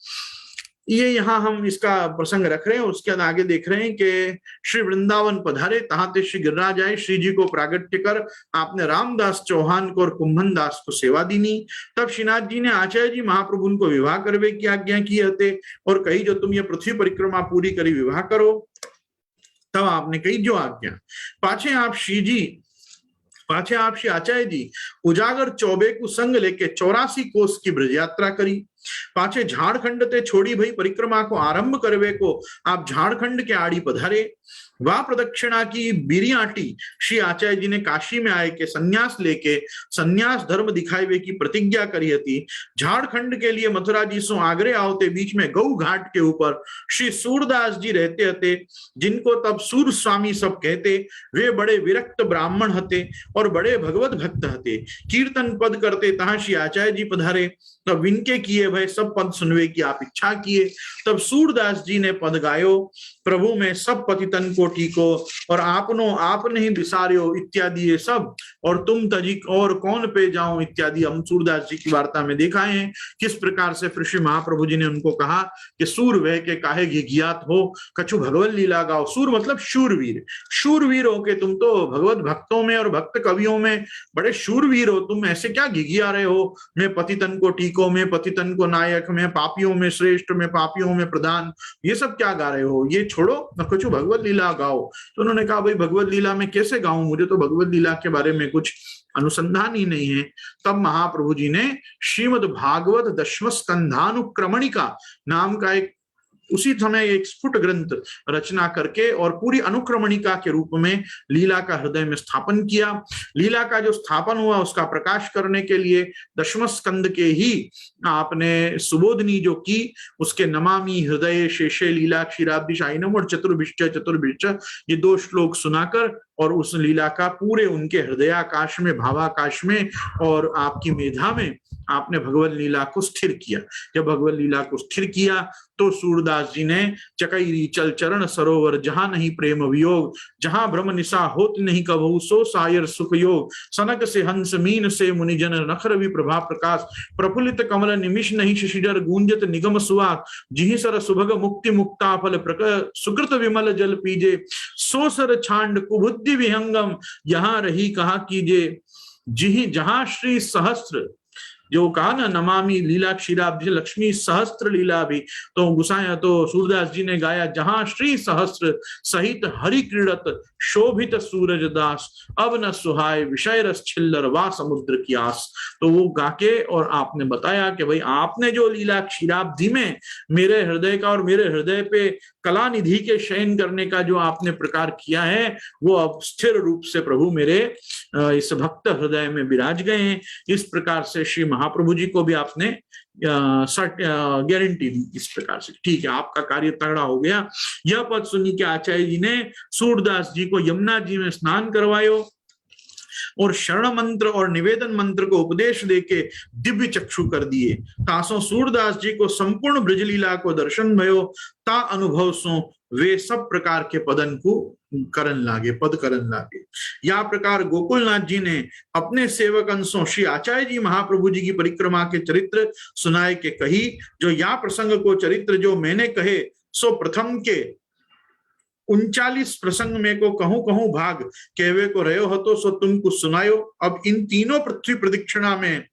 ये यहाँ हम इसका प्रसंग रख रहे हैं। उसके बाद आगे देख रहे हैं कि श्री वृंदावन पधारे, तहाते श्री गिरिराज आए, श्री जी को प्रागट्य कर आपने रामदास चौहान को और कुंभन दास को सेवा दीनी। तब श्रीनाथ जी ने आचार्य जी महाप्रभु उनको विवाह करवे की आज्ञा की हते और कही जो तुम ये पृथ्वी परिक्रमा पूरी करी विवाह करो। तब आपने कही जो आज्ञा। पाछे आप श्री आचार्य जी उजागर चौबे को संग लेके 84 कोस की ब्रज यात्रा करी। पाछे झारखंड ते छोड़ी भई परिक्रमा को आरंभ करवे को आप झारखंड के आड़ी पधारे। वह प्रदक्षिणा की बिरियाटी श्री आचार्य जी ने काशी में आए के संन्यास लेके संन्यास धर्म दिखावे की प्रतिज्ञा करी थी। झारखंड के लिए मथुरा जी सो आगरे आवते बीच में गौ घाट के ऊपर श्री सूरदास जी रहते थे, जिनको तब सूर स्वामी सब कहते। वे बड़े विरक्त ब्राह्मण हते और बड़े भगवत भक्त हते। कीर्तन पद करते तहां श्री आचार्य जी पधारे। तब विनके किए भय सब पद सुनवे की आप इच्छा किए। तब सूरदास जी ने पद गायो, प्रभु में सब पतितन को टीको और आपनो आपने ही बिसारियो इत्यादि ये सब, और तुम तजिक और कौन पे जाओ इत्यादि हम सूरदास जी की वार्ता में देखा है किस प्रकार से श्री महाप्रभु जी ने उनको कहा कि सूर वह के काहे घिघियात हो, कछु भगवत लीला गाओ। सूर मतलब शूरवीर, शूरवीर हो के तुम तो भगवत भक्तों में और भक्त कवियों में बड़े शूरवीर हो, तुम ऐसे क्या घिघिया रहे हो, मैं पतितन को टीको, मैं पतितन को नायक, मैं पापियों में श्रेष्ठ, मैं पापियों में प्रधान, ये सब क्या गा रहे हो, ये छोड़ो, कुछ भगवत लीला गाओ। तो उन्होंने कहा भाई भगवत लीला में कैसे गाऊं, मुझे तो भगवत लीला के बारे में कुछ अनुसंधान ही नहीं है। तब महाप्रभु जी ने श्रीमद् भागवत दशम स्कंधानुक्रमणिका नाम का एक उसी समय एक स्फुट ग्रंथ रचना करके और पूरी अनुक्रमणिका के रूप में लीला का हृदय में स्थापन किया। लीला का जो स्थापन हुआ उसका प्रकाश करने के लिए दशम स्कंद के ही आपने सुबोधनी जो की, उसके नमामि हृदय शेषे लीला क्षीराब्धि शाइनम और चतुर्भिश्च ये 2 श्लोक सुनाकर और उस लीला का पूरे उनके हृदयाकाश में, भावाकाश में और आपकी मेधा में आपने भगवत लीला को स्थिर किया। जब भगवत लीला को स्थिर किया तो सूरदास जी ने चकैरी चल चरण सरोवर जहां नहीं प्रेम वियोग, जहां भ्रम निशा होत नहीं कबहू सो सायर सुख योग। सनक से हंस मीन से मुनिजन नखर भी प्रभा प्रकाश, प्रफुल्लित कमल निमिष नहीं शशिधर गूंजत निगम सुवास। जिहि सर सुभग मुक्ति मुक्ता फल प्रक सुकृत विमल जल पीजे, सो सर छांड कुबुद्धि विहंगम यहाँ रही कहा कीजे। जिहि जहां श्री सहस्त्र जो कहा ना नमामि लीला क्षीराब्धि लक्ष्मी सहस्त्र लीला भी, तो गुसाया तो सूरदास जी ने गाया जहां श्री सहस्त्र सहित हरि क्रीड़त शोभित सूरज दास, अब न सुहाय विषय रस छिल्लर वा समुद्र की आस। तो वो गाके और आपने बताया कि भाई आपने जो लीला क्षीराब्धि में मेरे हृदय का और मेरे हृदय पे कला निधि के शयन करने का जो आपने प्रकार किया है वो अब स्थिर रूप से प्रभु मेरे इस भक्त हृदय में विराज गए हैं। इस प्रकार से श्री महाप्रभु जी को भी आपने गारंटी दी इस प्रकार से, ठीक है आपका कार्य तगड़ा हो गया। यह पद सुनी के आचार्य जी ने सूरदास जी को यमुना जी में स्नान करवायो और शरण मंत्र और निवेदन मंत्र को उपदेश देके दिव्य चक्षु कर दिए। तासो सूरदास जी को संपूर्ण ब्रजलीला को दर्शन भयो, ता अनुभव सो वे सब प्रकार के पदन को करन लागे, पद करन लागे। या प्रकार गोकुलनाथ जी ने अपने सेवक अंशों श्री आचार्य जी महाप्रभु जी की परिक्रमा के चरित्र सुनाए के कही। जो या प्रसंग को चरित्र जो मैंने कहे सो प्रथम के 39 प्रसंग में को कहूं कहूं भाग कहवे को रहो हो तो सो तुमको सुनायो। अब इन तीनों पृथ्वी प्रदक्षिणा में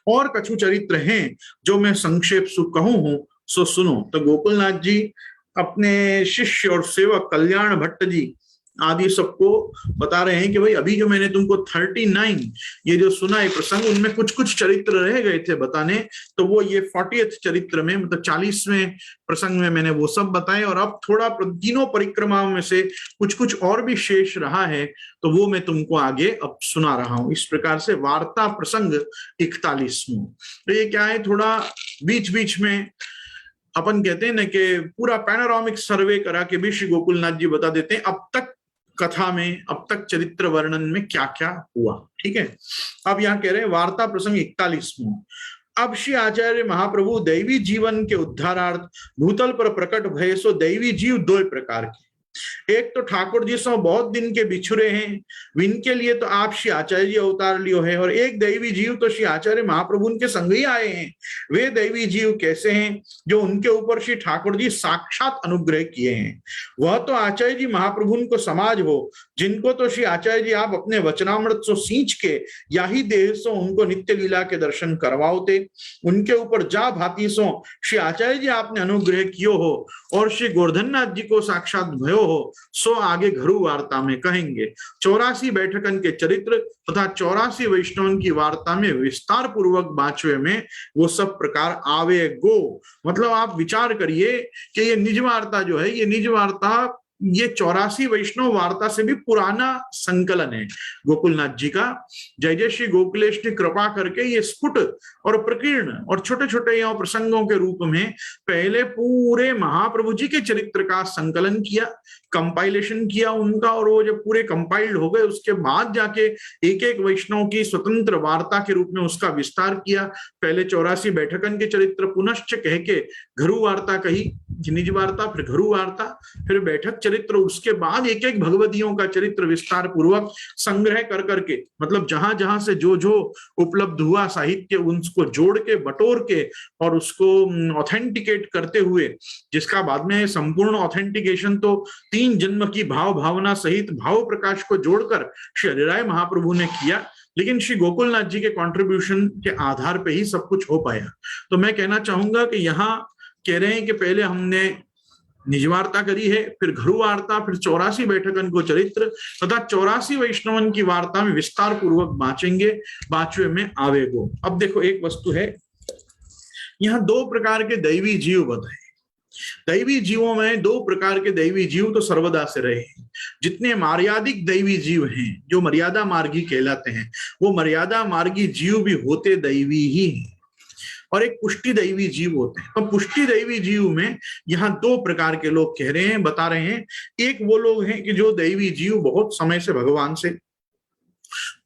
और कछु चरित्र हैं जो मैं संक्षेप सु कहूं हूं सो सुनो। तो गोकुलनाथ जी अपने शिष्य और सेवक कल्याण भट्ट जी आदि सबको बता रहे हैं कि भाई अभी जो मैंने तुमको 39 ये जो सुना है प्रसंग, उनमें कुछ कुछ चरित्र रह गए थे बताने, तो वो ये 40th चरित्र में, मतलब 40वें प्रसंग में मैंने वो सब बताए, और अब थोड़ा तीनों परिक्रमाओं में से कुछ कुछ और भी शेष रहा है, तो वो मैं तुमको आगे अब सुना रहा हूं। इस प्रकार से वार्ता प्रसंग 41वां। तो ये क्या है, थोड़ा बीच बीच में अपन कहते हैं ना कि पूरा पैनोरामिक सर्वे करा के भी श्री गोकुलनाथ जी बता देते हैं अब तक कथा में, अब तक चरित्र वर्णन में क्या क्या हुआ। ठीक है, अब यहाँ कह रहे हैं वार्ता प्रसंग 41वां। अब श्री आचार्य महाप्रभु दैवी जीवन के उद्धारार्थ भूतल पर प्रकट भय सो दैवी जीव दो प्रकार के। एक तो ठाकुर जी सो बहुत दिन के बिछुरे हैं, इनके लिए तो आप श्री आचार्य जी अवतार लियो है, और एक दैवी जीव तो श्री आचार्य महाप्रभु उनके संग ही आए हैं। वे दैवी जीव कैसे हैं, जो उनके ऊपर श्री ठाकुर जी साक्षात अनुग्रह किए हैं। वह तो आचार्य जी महाप्रभु उनको समाज हो, जिनको तो श्री आचार्य जी आप अपने वचनामृत सो सींच के या ही देह सो उनको नित्य लीला के दर्शन करवाओते। उनके ऊपर जा भाती सो श्री आचार्य जी आपने अनुग्रह कियो हो, और श्री गोवर्धन नाथ जी को साक्षात भयो हो, सो आगे घरू वार्ता में कहेंगे। 84 बैठकन के चरित्र तथा 84 वैष्णवन की वार्ता में विस्तार पूर्वक 5वें में वो सब प्रकार आवे गो। मतलब आप विचार करिए कि ये निज वार्ता जो है, ये निज वार्ता ये 84 वैष्णव वार्ता से भी पुराना संकलन है गोकुलनाथ जी का। जय जय श्री गोकुलेश ने कृपा करके ये स्फुट और प्रकीर्ण और छोटे छोटे यहाँ प्रसंगों के रूप में पहले पूरे महाप्रभु जी के चरित्र का संकलन किया, कंपाइलेशन किया उनका, और वो जब पूरे कंपाइल्ड हो गए उसके बाद जाके एक एक वैष्णव की स्वतंत्र वार्ता के रूप में उसका विस्तार किया। पहले 84 बैठकन के चरित्र पुनश्च कह के घरू वार्ता कही, निज वार्ता, फिर घरू वार्ता, फिर बैठक चरित्र, उसके बाद एक एक भगवतियों का चरित्र विस्तार पूर्वक संग्रह कर करके, मतलब जहां जहां से जो जो उपलब्ध हुआ साहित्य उनको जोड़ के बटोर के और उसको ऑथेंटिकेट करते हुए, जिसका बाद में संपूर्ण ऑथेंटिकेशन तो 3 जन्म की भाव भावना सहित भाव प्रकाश को जोड़कर श्री हरिराय महाप्रभु ने किया, लेकिन श्री गोकुलनाथ जी के कंट्रीब्यूशन के आधार पे ही सब कुछ हो पाया। तो मैं कहना चाहूंगा कि यहाँ कह रहे हैं कि पहले हमने निज वार्ता करी है, फिर घरू वार्ता, फिर 84 बैठकन को चरित्र तथा 84 वैष्णवन की वार्ता में विस्तार पूर्वक बांचेंगे, 5वें में आवेगो। अब देखो एक वस्तु है, यहाँ 2 प्रकार के दैवी जीव बताए। दैवी जीवों में 2 प्रकार के दैवी जीव तो सर्वदा से रहे हैं। जितने मर्यादिक दैवी जीव हैं, जो मर्यादा मार्गी कहलाते हैं, वो मर्यादा मार्गी जीव भी होते दैवी ही हैं, और एक पुष्टि दैवी जीव होते हैं। तो पुष्टि दैवी जीव में यहाँ 2 प्रकार के लोग कह रहे हैं, बता रहे हैं। एक वो लोग हैं कि जो दैवी जीव बहुत समय से भगवान से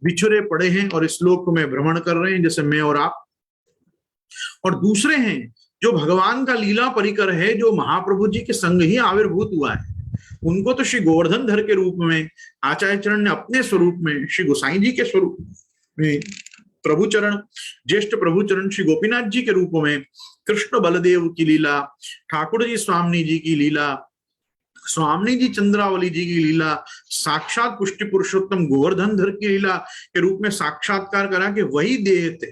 बिछुरे पड़े हैं और इस लोक में भ्रमण कर रहे हैं, जैसे मैं और आप। और दूसरे हैं जो भगवान का लीला परिकर है, जो महाप्रभु जी के संग ही आविर्भूत हुआ है। उनको तो श्री गोवर्धन धर के रूप में आचार्य चरण ने अपने स्वरूप में, श्री गोसाई जी के स्वरूप में प्रभुचरण, ज्येष्ठ प्रभुचरण श्री गोपीनाथ जी के रूप में, कृष्ण बलदेव की लीला, ठाकुर जी स्वामी जी की लीला, स्वामी जी चंद्रावली जी की लीला, साक्षात पुष्टि पुरुषोत्तम गोवर्धन धर की लीला के रूप में साक्षात्कार करा के वही देह थे,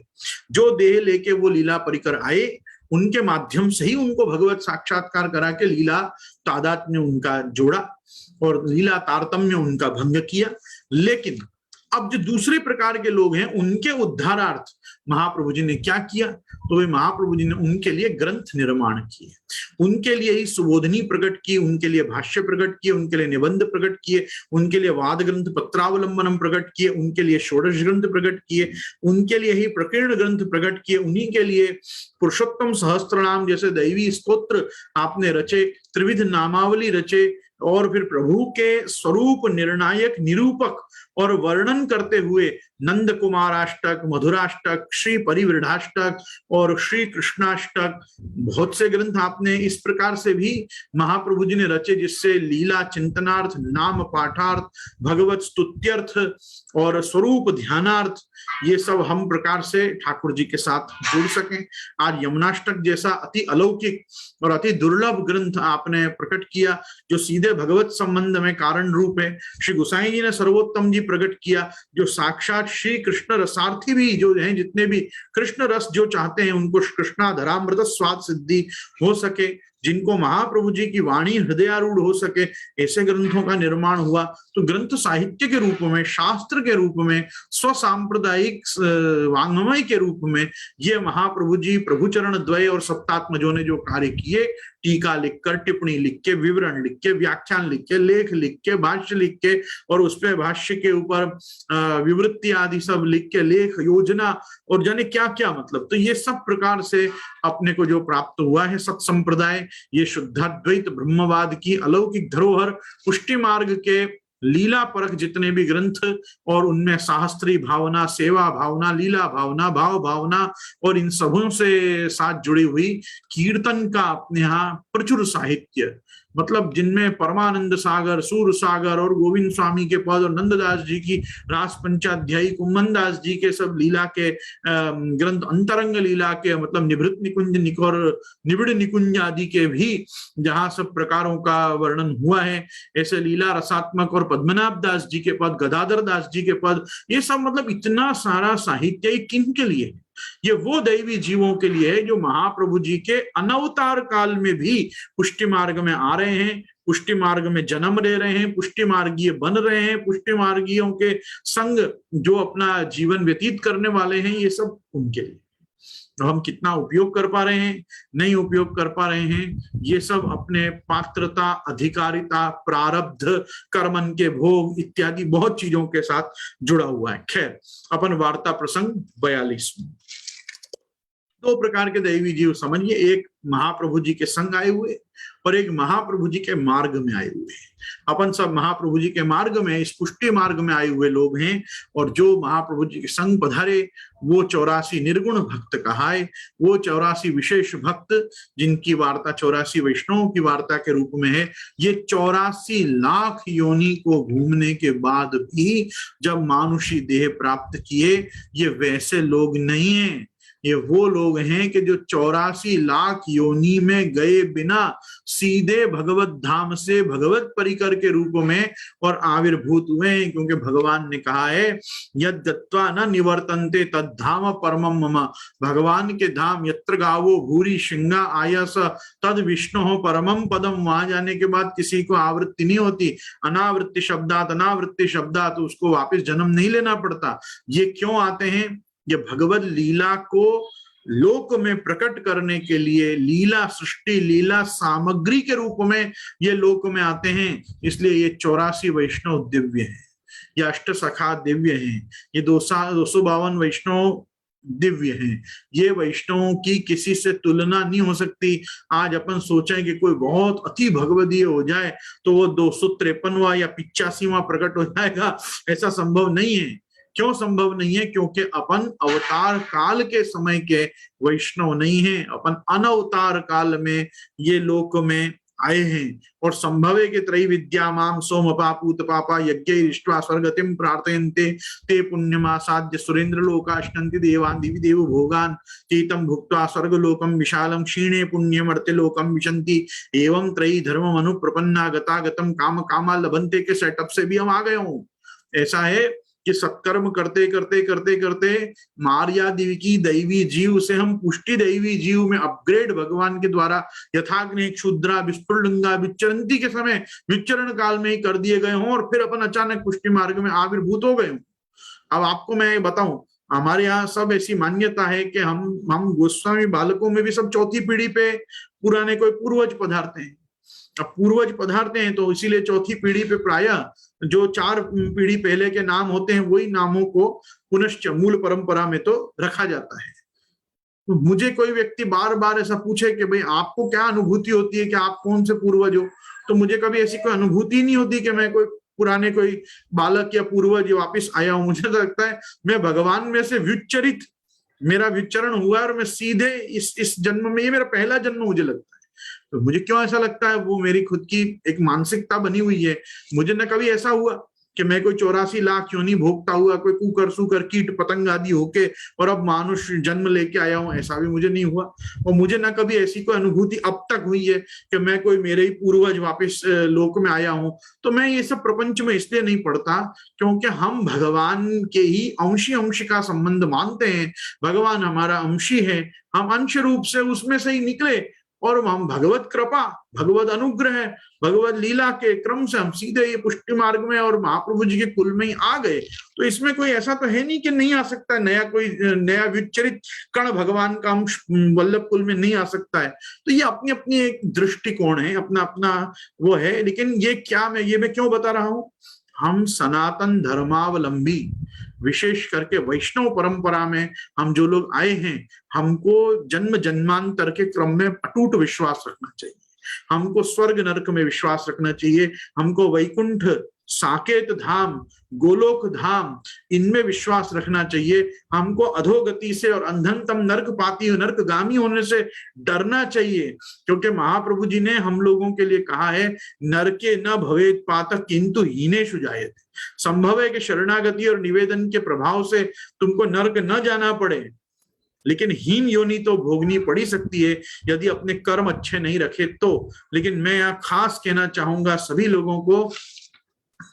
जो देह लेके वो लीला परिकर आए, उनके माध्यम से ही उनको भगवत साक्षात्कार करा के लीला तादात्म्य उनका जोड़ा और लीला तारतम्य उनका भंग किया। लेकिन अब जो दूसरे प्रकार के लोग हैं, उनके उद्धारार्थ महाप्रभु जी ने क्या किया, तो वे महाप्रभु जी ने उनके लिए ग्रंथ निर्माण किए, उनके लिए ही सुबोधनी प्रकट की, उनके लिए भाष्य प्रकट किए, उनके लिए निबंध प्रकट किए, उनके लिए वाद ग्रंथ पत्रावलंबनम प्रकट किए, उनके लिए षोडश ग्रंथ प्रकट किए, उनके लिए ही प्रकीर्ण ग्रंथ प्रकट किए, उन्हीं के लिए पुरुषोत्तम सहस्त्रनाम जैसे दैवी स्तोत्र आपने रचे, त्रिविध नामावली रचे, और फिर प्रभु के स्वरूप निर्णायक निरूपक और वर्णन करते हुए नंद कुमाराष्टक, मधुराष्टक, श्री परिवृढ़ाष्टक और श्री कृष्णाष्टक, बहुत से ग्रंथ आपने इस प्रकार से भी महाप्रभु जी ने रचे, जिससे लीला चिंतनार्थ, नाम पाठार्थ, भगवत स्तुत्यर्थ और स्वरूप ध्यानार्थ ये सब हम प्रकार से ठाकुर जी के साथ जुड़ सकें। आज यमुनाष्टक जैसा अति अलौकिक और अति दुर्लभ ग्रंथ आपने प्रकट किया, जो सीधे भगवत संबंध में कारण रूप है। श्री गोसाई जी ने सर्वोत्तम जी प्रकट किया, जो साक्षात श्री कृष्ण रसार्थी भी जो हैं, जितने भी कृष्ण रस जो चाहते हैं उनको कृष्णाधरामृत स्वाद सिद्धि हो सके, जिनको महाप्रभु जी की वाणी हृदयारूढ़ हो सके, ऐसे ग्रंथों का निर्माण हुआ। तो ग्रंथ साहित्य के रूप में, शास्त्र के रूप में, स्वसांप्रदायिक वाङ्मय के रूप में ये महाप्रभु जी प्रभुचरण द्वय और सप्तात्मजों ने जो कार्य किए, टीका लिखकर, टिप्पणी लिख के, विवरण लिख के, व्याख्यान लिख के, लेख लिख के, भाष्य लिख के, और उस पे भाष्य के ऊपर विवृत्ति आदि सब लिख के, लेख, योजना और जाने क्या क्या, मतलब तो ये सब प्रकार से अपने को जो प्राप्त हुआ है सत संप्रदाय, ये शुद्धाद्वैत ब्रह्मवाद की अलौकिक धरोहर, पुष्टि मार्ग के लीला परख जितने भी ग्रंथ, और उनमें शास्त्रीय भावना, सेवा भावना, लीला भावना, भाव भावना और इन सबों से साथ जुड़ी हुई कीर्तन का अपने यहाँ प्रचुर साहित्य, मतलब जिनमें परमानंद सागर, सूर सागर और गोविंद स्वामी के पद और नंददास जी की रास पंचाध्यायी, कुम्मन दास जी के सब लीला के ग्रंथ, अंतरंग लीला के मतलब निभृत निकुंज, निकोर, निबिड़ निकुंज आदि के भी जहां सब प्रकारों का वर्णन हुआ है, ऐसे लीला रसात्मक और पद्मनाभ दास जी के पद, गदाधर दास जी के पद, ये सब मतलब इतना सारा साहित्य किन के लिए? ये वो दैवी जीवों के लिए है जो महाप्रभु जी के अनवतार काल में भी पुष्टि मार्ग में आ रहे हैं, पुष्टि मार्ग में जन्म ले रहे हैं, पुष्टि मार्गीय बन रहे हैं, पुष्टि मार्गियों के संग जो अपना जीवन व्यतीत करने वाले हैं, ये सब उनके लिए। तो हम कितना उपयोग कर पा रहे हैं, नहीं उपयोग कर पा रहे हैं, ये सब अपने पात्रता, अधिकारिता, प्रारब्ध, कर्मन के भोग इत्यादि बहुत चीजों के साथ जुड़ा हुआ है। खैर, अपन वार्ता प्रसंग 42 में दो प्रकार के दैवी जीव समझिए, एक महाप्रभु जी के संग आए हुए और एक महाप्रभु जी के मार्ग में आए हुए हैं। अपन सब महाप्रभु जी के मार्ग में, इस पुष्टि मार्ग में आए हुए लोग हैं, और जो महाप्रभु जी के संग पधारे वो 84 निर्गुण भक्त कहाए, वो 84 विशेष भक्त जिनकी वार्ता 84 वैष्णवों की वार्ता के रूप में है। ये 84 लाख योनि को घूमने के बाद भी जब मानुषी देह प्राप्त किए, ये वैसे लोग नहीं हैं, ये वो लोग हैं कि जो 84 लाख योनि में गए बिना सीधे भगवत धाम से भगवत परिकर के रूप में और आविर्भूत हुए हैं, क्योंकि भगवान ने कहा है यद गत्वा न निवर्तन्ते तद धाम परमम मम, भगवान के धाम यत्र गावो भूरि सिंहा आयस तद विष्णु परमम पदम, वहां जाने के बाद किसी को आवृत्ति नहीं होती, अनावृत्ति शब्दात, अनावृत्ति शब्दात, उसको वापस जन्म नहीं लेना पड़ता। ये क्यों आते हैं? ये भगवत लीला को लोक में प्रकट करने के लिए, लीला सृष्टि, लीला सामग्री के रूप में ये लोक में आते हैं। इसलिए ये 84 वैष्णव दिव्य हैं, ये अष्ट सखा दिव्य हैं, ये 252 वैष्णव दिव्य हैं। ये वैष्णवों की किसी से तुलना नहीं हो सकती। आज अपन सोचें कि कोई बहुत अति भगवदीय हो जाए तो वो 253वां या 85वां प्रकट हो जाएगा, ऐसा संभव नहीं है। क्यों संभव नहीं है? क्योंकि अपन अवतार काल के समय के वैष्णव नहीं हैं, अपन अनवतार काल में ये लोक में आए हैं। और संभवे के त्रय विद्या माम सोम पापूत पापा यज्ञ इष्ट्वा स्वर्गतिम प्रार्थयन्ते ते पुण्यमासाद्य सुरेंद्र लोकाश्नन्ति देवान् दिवि देव भोगान् चेतम भुक्त्वा स्वर्गलोकम विशालम क्षीणे पुण्यमर्त्य लोकम विशन्ति एवं त्रयी धर्म अनुप्रपन्ना गतागतम काम कामा लभन्ते के सेटअप से भी हम आ गए हूं। ऐसा है कि सत्कर्म करते करते करते करते मार्या देवी की दैवी जीव से हम पुष्टि दैवी जीव में अपग्रेड भगवान के द्वारा यथाग्नि क्षुद्रा विस्फुलिंगा विचरंती के समय विचरण काल में ही कर दिए गए हों, और फिर अपन अचानक पुष्टि मार्ग में आविर्भूत हो गए हों। अब आपको मैं बताऊं, हमारे यहाँ सब ऐसी मान्यता है कि हम गोस्वामी बालकों में भी सब चौथी पीढ़ी पे पुराने कोई पूर्वज पधारते हैं। अब पूर्वज पधारते हैं तो इसीलिए चौथी पीढ़ी पे प्रायः जो 4 पीढ़ी पहले के नाम होते हैं वही नामों को पुनश्च मूल परंपरा में तो रखा जाता है। तो मुझे कोई व्यक्ति बार बार ऐसा पूछे कि भाई आपको क्या अनुभूति होती है कि आप कौन से पूर्वज हो, तो मुझे कभी ऐसी कोई अनुभूति नहीं होती कि मैं कोई पुराने कोई बालक या पूर्वज वापिस आया हूं। मुझे तो लगता है मैं भगवान में से विचरित, मेरा विचरण हुआ और मैं सीधे इस जन्म में, ये मेरा पहला जन्म मुझे लगता है। तो मुझे क्यों ऐसा लगता है? वो मेरी खुद की एक मानसिकता बनी हुई है। मुझे न कभी ऐसा हुआ कि मैं कोई 84 लाख योनि भोगता हुआ कोई कुकर सुकर कीट पतंग आदि होके और अब मानुष जन्म लेके आया हूं, ऐसा भी मुझे नहीं हुआ। और मुझे ना कभी ऐसी कोई अनुभूति अब तक हुई है कि मैं कोई मेरे ही पूर्वज वापस लोक में आया हूं। तो मैं ये सब प्रपंच में इसलिए नहीं पढ़ता क्योंकि हम भगवान के ही अंश का संबंध मानते हैं। भगवान हमारा अंशी है, हम अंश रूप से उसमें से ही निकले और हम भगवत कृपा, भगवत अनुग्रह, भगवत लीला के क्रम से हम सीधे ये पुष्टि मार्ग में और महाप्रभु जी के कुल में ही आ गए। तो इसमें कोई ऐसा तो है नहीं कि नहीं आ सकता है, नया विचरित कण भगवान का अंश वल्लभ कुल में नहीं आ सकता है। तो ये अपनी अपनी एक दृष्टिकोण है, अपना अपना वो है। लेकिन ये मैं क्यों बता रहा हूं, हम सनातन धर्मावलंबी, विशेष करके वैष्णव परंपरा में हम जो लोग आए हैं, हमको जन्म जन्मांतर के क्रम में अटूट विश्वास रखना चाहिए। हमको स्वर्ग नरक में विश्वास रखना चाहिए। हमको वैकुंठ, साकेत धाम, गोलोक धाम, इनमें विश्वास रखना चाहिए। हमको अधोगति से और अंधनतम नरकगामी होने से डरना चाहिए, क्योंकि महाप्रभु जी ने हम लोगों के लिए कहा है, नरके न भवेत पातक किंतु हीनेषु जायते। संभव है कि शरणागति और निवेदन के प्रभाव से तुमको नरक न जाना पड़े, लेकिन हीन योनि तो भोगनी पड़ी सकती है यदि अपने कर्म अच्छे नहीं रखे तो। लेकिन मैं यहाँ खास कहना चाहूंगा सभी लोगों को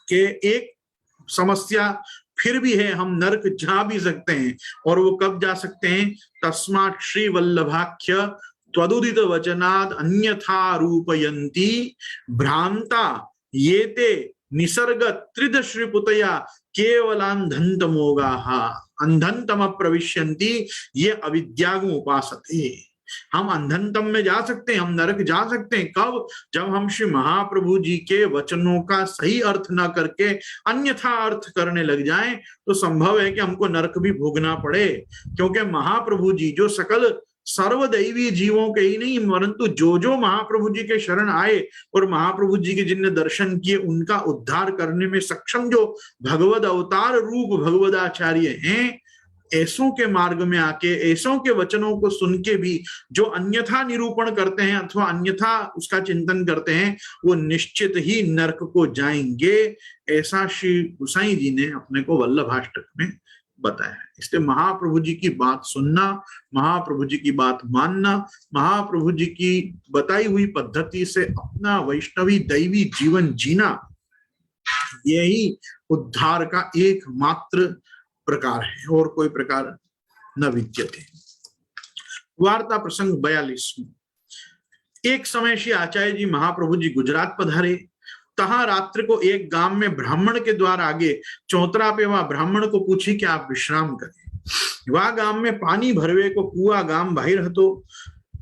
कि एक समस्या फिर भी है, हम नरक जा भी सकते हैं। और वो कब जा सकते हैं, तस्मात् श्री वल्लभाख्य त्वदुदित वचनाद अन्यथा रूपयन्ति भ्रांता येते निसर्ग त्रिद श्रीपुतया केवलान्धन्तमोगाः अंधनतम प्रविश्यन्ति ये अविद्यागम उपासते। हम अंधनतम में जा सकते हैं, हम नरक जा सकते हैं। कब? जब हम श्री महाप्रभु जी के वचनों का सही अर्थ ना करके अन्यथा अर्थ करने लग जाएं, तो संभव है कि हमको नरक भी भोगना पड़े। क्योंकि महाप्रभु जी जो सकल सर्वदैवी जीवों के ही नहीं, परंतु जो जो महाप्रभु जी के शरण आए और महाप्रभु जी के जिनने दर्शन किए, उनका उद्धार करने में सक्षम जो भगवद अवतार रूप भगवदाचार्य हैं, ऐसों के मार्ग में आके ऐसों के वचनों को सुन के भी जो अन्यथा निरूपण करते हैं अथवा अन्यथा उसका चिंतन करते हैं, वो निश्चित ही नरक को जाएंगे। ऐसा श्री गोसाई जी ने अपने को वल्लभाष्टक में बताया है। इसलिए महाप्रभु जी की बात सुनना, महाप्रभु जी की बात मानना, महाप्रभु जी की बताई हुई पद्धति से अपना वैष्णवी दैवी जीवन जीना, यही उद्धार का एकमात्र प्रकार है, और कोई प्रकार न विद्यते। वार्ता प्रसंग 42। एक समय श्री आचार्य जी महाप्रभु जी गुजरात पधारे। तहां रात्रि को एक गांव में ब्राह्मण के द्वार आगे चौतरा पे वह ब्राह्मण को पूछी कि आप विश्राम करें। वह गांव में पानी भरवे को कुआ गांव बाहिर हतो।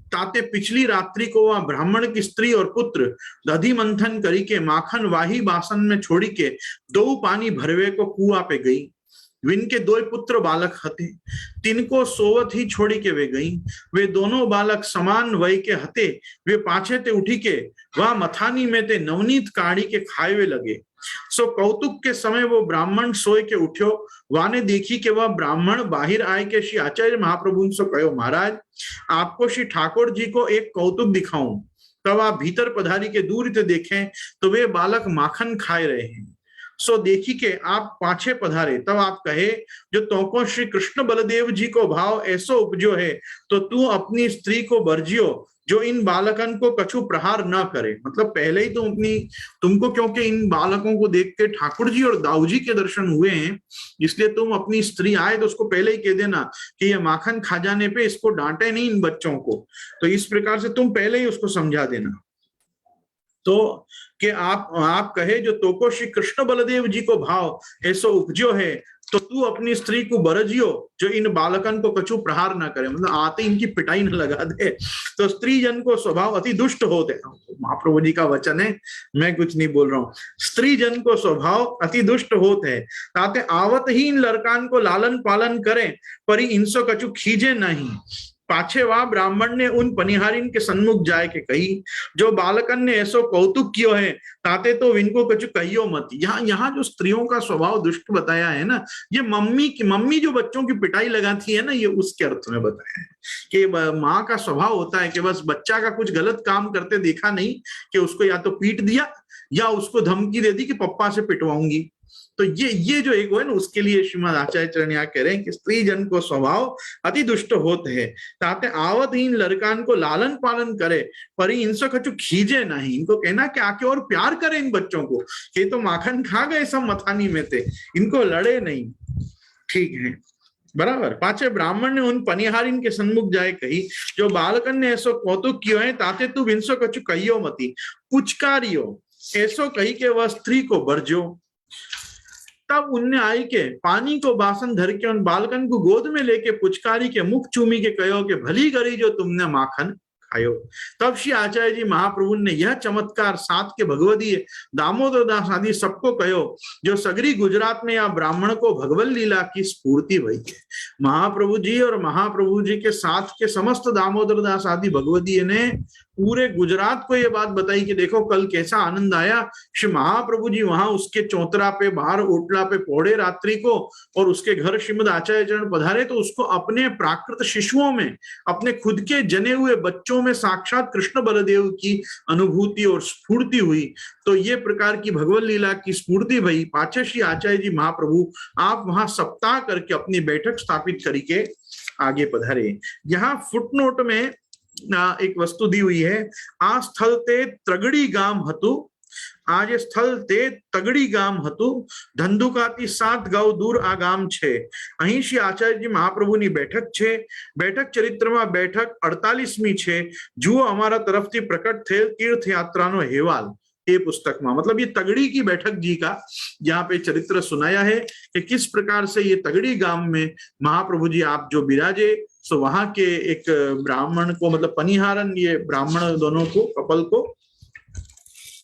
ताते पिछली रात्रि को वह ब्राह्मण की स्त्री और पुत्र दधी मंथन करी के माखन वाही बासन में छोड़ी के दो पानी भरवे को कुआ पे गई। विनके दो पुत्र बालक हते, तिनको सोवत ही छोड़ी के वे गई। वे दोनों बालक समान वय के हते। वे पाछे ते उठी के वह मथानी में ते नवनीत काढ़ी के खाए लगे। सो कौतुक के समय वो ब्राह्मण सोए के उठ्यो। वाने देखी के वह ब्राह्मण बाहिर आए के श्री आचार्य महाप्रभु से कहो, महाराज आपको श्री ठाकुर जी को एक कौतुक दिखाऊं। तब आप भीतर पधारी के दूर से देखें तो वे बालक माखन खाए रहे हैं। सो देखी के आप पाछे पधारे। तब आप कहे, जो तोको श्री कृष्ण बलदेव जी को भाव ऐसो उपजो है, तो तू अपनी स्त्री को बरजियो जो इन बालकन को कछु प्रहार न करे। मतलब पहले ही तुमको क्योंकि इन बालकों को देख के ठाकुर जी और दाऊ जी के दर्शन हुए हैं, इसलिए तुम अपनी स्त्री आए तो उसको पहले ही कह देना कि ये माखन खा जाने पे इसको डांटे नहीं इन बच्चों को। तो इस प्रकार से तुम पहले ही उसको समझा देना। तो कि आप कहे, जो तोको श्री कृष्ण बलदेव जी को भाव ऐसो उपजो है, तो तू अपनी स्त्री को बरजियो जो इन बालकन को कछु प्रहार ना करे। मतलब आते इनकी पिटाई न लगा दे। तो स्त्री जन को स्वभाव अति दुष्ट होते, महाप्रभु जी का वचन है, मैं कुछ नहीं बोल रहा हूं। स्त्री जन को स्वभाव अति दुष्ट होते है, ताते आवत ही इन लड़कान को लालन पालन करें, परी इनसो कछु खींचे नहीं। पाछे वह ब्राह्मण ने उन पनिहारिन के सन्मुख जाए के कही, जो बालकन ने ऐसो कौतुक कियो है, ताते तो इनको कुछ कहियो मत। यहाँ जो स्त्रियों का स्वभाव दुष्ट बताया है ना, ये मम्मी जो बच्चों की पिटाई लगाती है ना, ये उसके अर्थ में बताया है कि माँ का स्वभाव होता है कि बस बच्चा का कुछ गलत काम करते देखा नहीं कि उसको या तो पीट दिया या उसको धमकी दे दी कि पप्पा से पिटवाऊंगी। तो ये जो एक है ना, उसके लिए श्रीमद आचार्य चरण यहाँ कह रहे हैं कि स्त्री जन को स्वभाव अति दुष्ट होते हैं, ताते आवत ही इन लड़कान को लालन पालन करे, पर इनसे कछु खींचे नहीं। इनको कहना कि आके और प्यार करे इन बच्चों को, कि तो माखन खा गए सब मथानी में थे, इनको लड़े नहीं। ठीक है। बराबर। पाछे ब्राह्मण ने उन पनिहारीन के सन्मुख जाए कही, जो बालकन ने ऐसो कौतुक कियो है ताते तू विंसो कछु कहियो मती, पुचकारियो ऐसो कही के वह स्त्री को बरजो। तब उनने आई के पानी को बासन धर के उन बालकन को गोद में लेके पुचकारी के मुख चूमी के कहो के भली करी जो तुमने माखन खायो। तब श्री आचार्य जी महाप्रभु ने यह चमत्कार सात के भगवदीय दामोदर दास आदि सबको कहो, जो सगरी गुजरात में या ब्राह्मण को भगवत लीला की स्फूर्ति भई है। महाप्रभु जी और महाप्रभु जी के साथ के समस्त दामोदर दास आदि भगवदीय ने पूरे गुजरात को ये बात बताई कि देखो कल कैसा आनंद आया। श्री महाप्रभु जी वहां उसके चौतरा पे बाहर ओटला पे पौड़े रात्रि को, और उसके घर श्रीमद आचार्य चरण पधारे तो उसको अपने प्राकृत शिशुओं में, अपने खुद के जने हुए बच्चों में साक्षात कृष्ण बलदेव की अनुभूति और स्फूर्ति हुई। तो ये प्रकार की भगवत लीला की स्फूर्ति भई। पाछे श्री आचार्य जी महाप्रभु आप वहां सप्ताह करके अपनी बैठक स्थापित करके आगे पधारे। यहाँ फुटनोट में एक वस्तु दी हुई है, आ स्थल ते तगड़ी गाम हतु, आज स्थल ते तगड़ी गाम हतु, धंधुकाती 7 गांव दूर आ गाम छे। અહીં શ્રી આચાર્યજી મહાપ્રભુની બેઠક છે। બેઠક ચરિત્રમાં બેઠક 48મી છે। જુઓ અમારા તરફથી પ્રકટ થયેલ तीर्थयात्राનો अहवाल ये पुस्तक में। मतलब ये तगड़ी की बैठक जी का यहाँ पे चरित्र सुनाया है कि किस प्रकार से ये तगड़ी गांव में महाप्रभु जी आप जो विराजे, सो वहां के एक ब्राह्मण को, मतलब पनिहारन, ये ब्राह्मण दोनों को, कपल को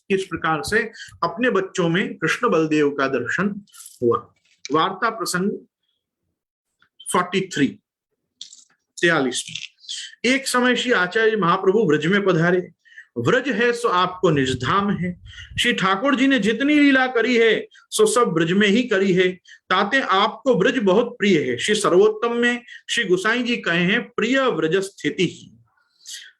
किस प्रकार से अपने बच्चों में कृष्ण बलदेव का दर्शन हुआ। वार्ता प्रसंग 43। एक समय श्री आचार्य महाप्रभु ब्रज में पधारे। व्रज है सो आपको निजधाम है। श्री ठाकुर जी ने जितनी लीला करी है सो सब ब्रज में ही करी है, ताते आपको ब्रज बहुत प्रिय है। श्री सर्वोत्तम में श्री गुसाई जी कहे हैं, प्रिय व्रज स्थिति ही।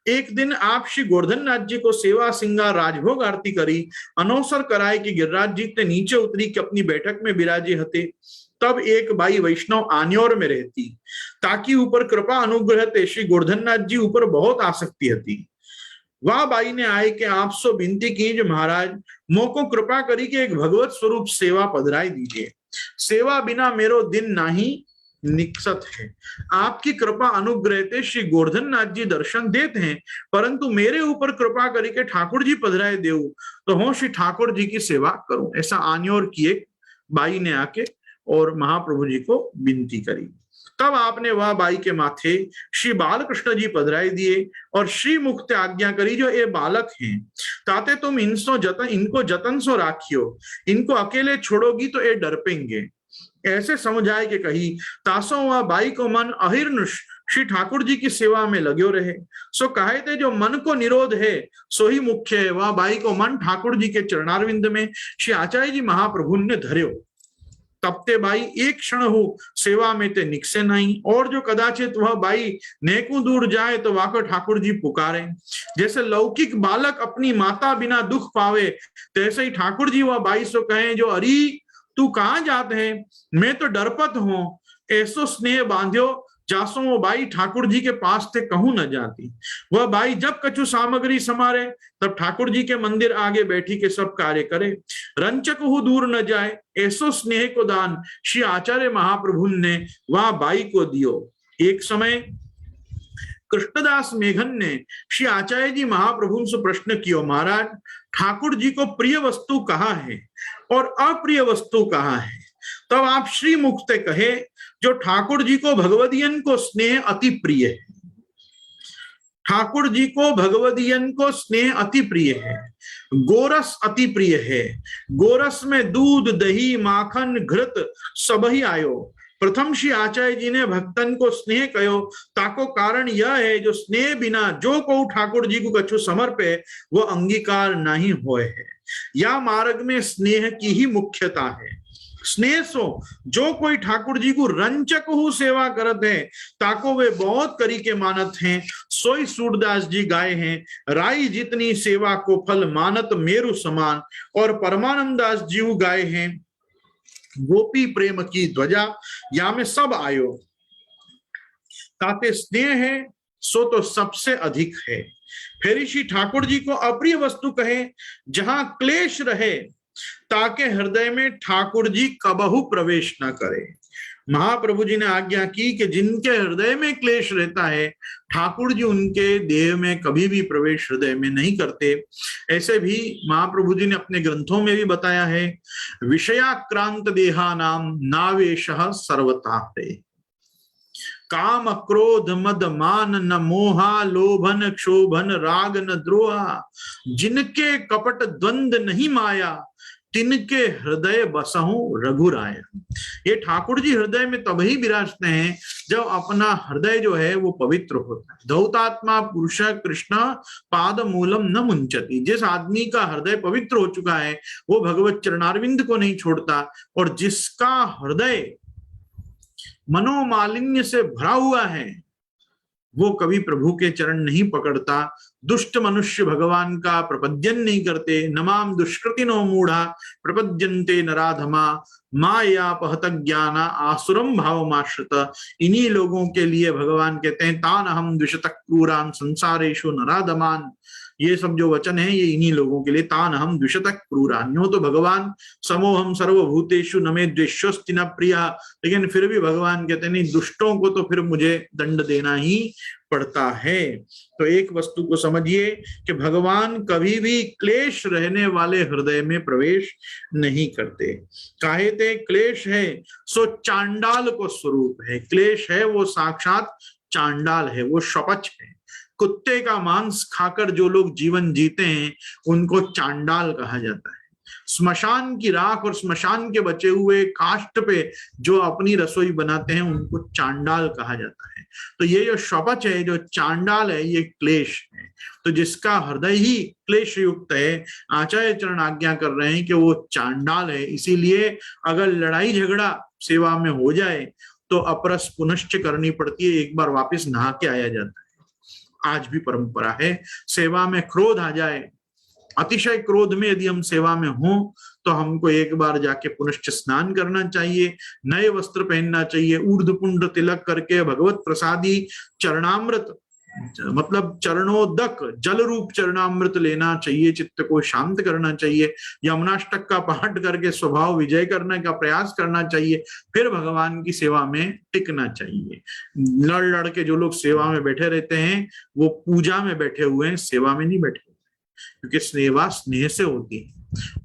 एक दिन आप श्री गोवर्धन नाथ जी को सेवा सिंगार राजभोग आरती करी, अनौसर कराए कि गिरिराज जी ते नीचे उतरी के अपनी बैठक में बिराजे हते। तब एक बाई वैष्णव आन्योर में रहती, ताकि ऊपर कृपा अनुग्रह ते श्री गोवर्धन नाथ जी ऊपर बहुत आसक्ति हती। वह बाई ने आए कि आप सो विनती की, जो महाराज मोको कृपा करी के एक भगवत स्वरूप सेवा पधराई दीजिए। सेवा बिना मेरो दिन नाही निकसत है। आपकी कृपा अनुग्रह ते श्री गोवर्धन नाथ जी दर्शन देते हैं, परंतु मेरे ऊपर कृपा करी के ठाकुर जी पधराए देव, तो हो श्री ठाकुर जी की सेवा करूं। ऐसा आन्योर की एक बाई ने आके और महाप्रभु जी को विनती करी। तब आपने वह बाई के माथे श्री बालकृष्ण जी पधराई दिए और श्री मुक्त आज्ञा करी, जो ये बालक हैं, ताते तुम इनको जतन सो राखियो, इनको अकेले छोड़ोगी तो ये डरपेंगे। ऐसे समझाए के कही, तासो वह बाई को मन अहिर्नुष श्री ठाकुर जी की सेवा में लग्यो रहे। सो कहे थे जो मन को निरोध है सो ही मुख्य है। वह बाई को मन ठाकुर जी के चरणारविंद में श्री आचार्य जी महाप्रभु ने धर्यो। तब ते बाई एक क्षण हो सेवा में ते निकसे नहीं, और जो कदाचित वह बाई नेकू दूर जाए तो वाको ठाकुर जी पुकारे। जैसे लौकिक बालक अपनी माता बिना दुख पावे, तैसे ही ठाकुर जी वह बाई सो कहे, जो अरी तू कहाँ जाते हैं, मैं तो डरपत हूं। ऐसो स्नेह बांध्यो, जासो वो बाई ठाकुर जी के पास थे कहूं न जाती। वह बाई जब कछु सामग्री समारे, तब ठाकुर जी के मंदिर आगे बैठी के सब कार्य करे। रंचक हु दूर न जाए, ऐसो स्नेह को दान श्री आचार्य महाप्रभु ने वह बाई को दियो। एक समय कृष्णदास मेघन ने श्री आचार्य जी महाप्रभु से प्रश्न कियो, महाराज ठाकुर जी को प्रिय वस्तु कहाँ है और अप्रिय वस्तु कहाँ है। तब आप श्री मुक्त कहे, जो ठाकुर जी को भगवदियन को स्नेह अति प्रिय है। ठाकुर जी को भगवदियन को स्नेह अति प्रिय है। गोरस अति प्रिय है। गोरस में दूध दही माखन घृत सब ही आयो। प्रथम श्री आचार्य जी ने भक्तन को स्नेह कहो, ताको कारण यह है, जो स्नेह बिना जो को ठाकुर जी को कछु समर्पे वो अंगीकार नहीं होए है। या मार्ग में स्नेह की ही मुख्यता है। स्नेह सो जो कोई ठाकुर जी को रंचक हु सेवा करत है, ताको वे बहुत करी के मानत हैं। सोई सूरदास जी गाए हैं, राई जितनी सेवा को फल मानत मेरु समान। और परमानंद दास जी गाए हैं, गोपी प्रेम की ध्वजा या में सब आयो। ताते स्नेह है सो तो सबसे अधिक है। फिर श्री ठाकुर जी को अप्रिय वस्तु कहे, जहां क्लेश रहे, ताके हृदय में ठाकुर जी कबहु प्रवेश न करे। महाप्रभु जी ने आज्ञा की कि जिनके हृदय में क्लेश रहता है ठाकुर जी उनके देह में कभी भी प्रवेश हृदय में नहीं करते। ऐसे भी महाप्रभु जी ने अपने ग्रंथों में भी बताया है, विषयाक्रांत देहा नाम नावेशः सर्वथा है। काम क्रोध मद मान न मोहा लोभन क्षोभन राग न द्रोहा, जिनके कपट द्वंद नहीं माया तिनके हृदय बसहु रघुराया। ये ठाकुर जी हृदय में तभी विराजते हैं जब अपना हृदय जो है वो पवित्र होता है। धौतात्मा पुरुष कृष्ण पाद मूलम न मुंचती। जिस आदमी का हृदय पवित्र हो चुका है वो भगवत चरणारविंद को नहीं छोड़ता, और जिसका हृदय मनोमालिन्य से भरा हुआ है वो कभी प्रभु के चरण नहीं पकड़ता। दुष्ट मनुष्य भगवान का प्रपद्यन नहीं करते। नमाम दुष्कृतिनो मूढ़ा प्रपद्यन्ते नराधमा माया पहत ज्ञाना आसुरम भावमाश्रित। इन्हीं लोगों के लिए भगवान कहते हैं तान हम द्विषत क्रूरान संसारेषु नराधमान। ये सब जो वचन है ये इन्हीं लोगों के लिए, तान हम द्विषत क्रूरान। यूं तो भगवान समोहम सर्वभूतेषु न मे द्वेष्योस्ति न प्रिया, लेकिन फिर भी भगवान कहते हैं नहीं, दुष्टों को तो फिर मुझे दंड देना ही पड़ता है। तो एक वस्तु को समझिए कि भगवान कभी भी क्लेश रहने वाले हृदय में प्रवेश नहीं करते। काहे ते क्लेश है सो चांडाल को स्वरूप है। क्लेश है वो साक्षात चांडाल है, वो शपच है। कुत्ते का मांस खाकर जो लोग जीवन जीते हैं उनको चांडाल कहा जाता है। स्मशान की राख और स्मशान के बचे हुए काष्ठ पे जो अपनी रसोई बनाते हैं उनको चांडाल कहा जाता है। तो ये जो शपच है, जो चांडाल है, ये क्लेश है। तो जिसका हृदय ही क्लेश युक्त है, आचार्य चरण आज्ञा कर रहे हैं कि वो चांडाल है। इसीलिए अगर लड़ाई झगड़ा सेवा में हो जाए तो अपरस पुनश्च करनी पड़ती है, एक बार वापस नहा के आया जाता है। आज भी परंपरा है। सेवा में क्रोध आ जाए, अतिशय क्रोध में यदि हम सेवा में हों तो हमको एक बार जाके पुनश्च स्नान करना चाहिए, नए वस्त्र पहनना चाहिए, ऊर्ध्वपुंड तिलक करके भगवत प्रसादी चरणामृत मतलब चरणोदक जल रूप चरणामृत लेना चाहिए, चित्त को शांत करना चाहिए, यमुनाष्टक का पाठ करके स्वभाव विजय करने का प्रयास करना चाहिए, फिर भगवान की सेवा में टिकना चाहिए। लड़ लड़ के जो लोग सेवा में बैठे रहते हैं वो पूजा में बैठे हुए हैं, सेवा में नहीं बैठे, क्योंकि सेवा स्नेह से होती है।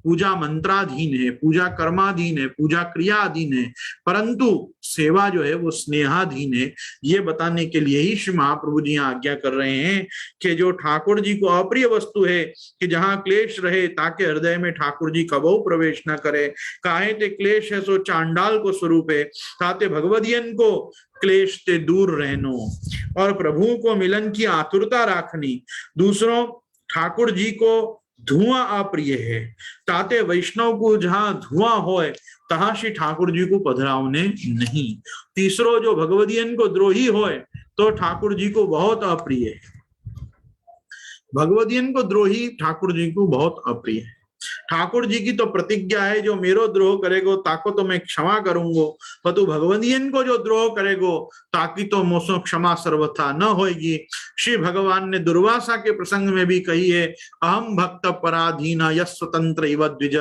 पूजा मंत्राधीन है, पूजा कर्माधीन है, पूजा क्रियाधीन है, परंतु सेवा जो है वो स्नेहाधीन है। ये बताने के लिए ही श्री महाप्रभु जी आज्ञा कर रहे हैं कि जो ठाकुर जी को अप्रिय वस्तु है कि जहां क्लेश रहे ताकि हृदय में ठाकुर जी कबहु प्रवेश न करे। काहे ते क्लेश है सो चांडाल को स्वरूप है, ताते भगवदियन को क्लेश ते दूर रहनो और प्रभु को मिलन की आतुरता राखनी। दूसरों ठाकुर जी को धुआं अप्रिय है, ताते वैष्णव को जहां धुआं होए तहां श्री ठाकुर जी को पधरावने नहीं। तीसरो जो भगवदियन को द्रोही होए तो ठाकुर जी को बहुत अप्रिय है। भगवदियन को द्रोही ठाकुर जी को बहुत अप्रिय है। ठाकुर जी की तो प्रतिज्ञा है जो मेरो द्रोह करेगो ताको तो मैं क्षमा करूंगो, परंतु भगवदियन को जो द्रोह करेगो ताकि तो मोसो क्षमा सर्वथा न होगी। श्री भगवान ने दुर्वासा के प्रसंग में भी कही है, अहम भक्त पराधीन यस्वतंत्र इव द्विज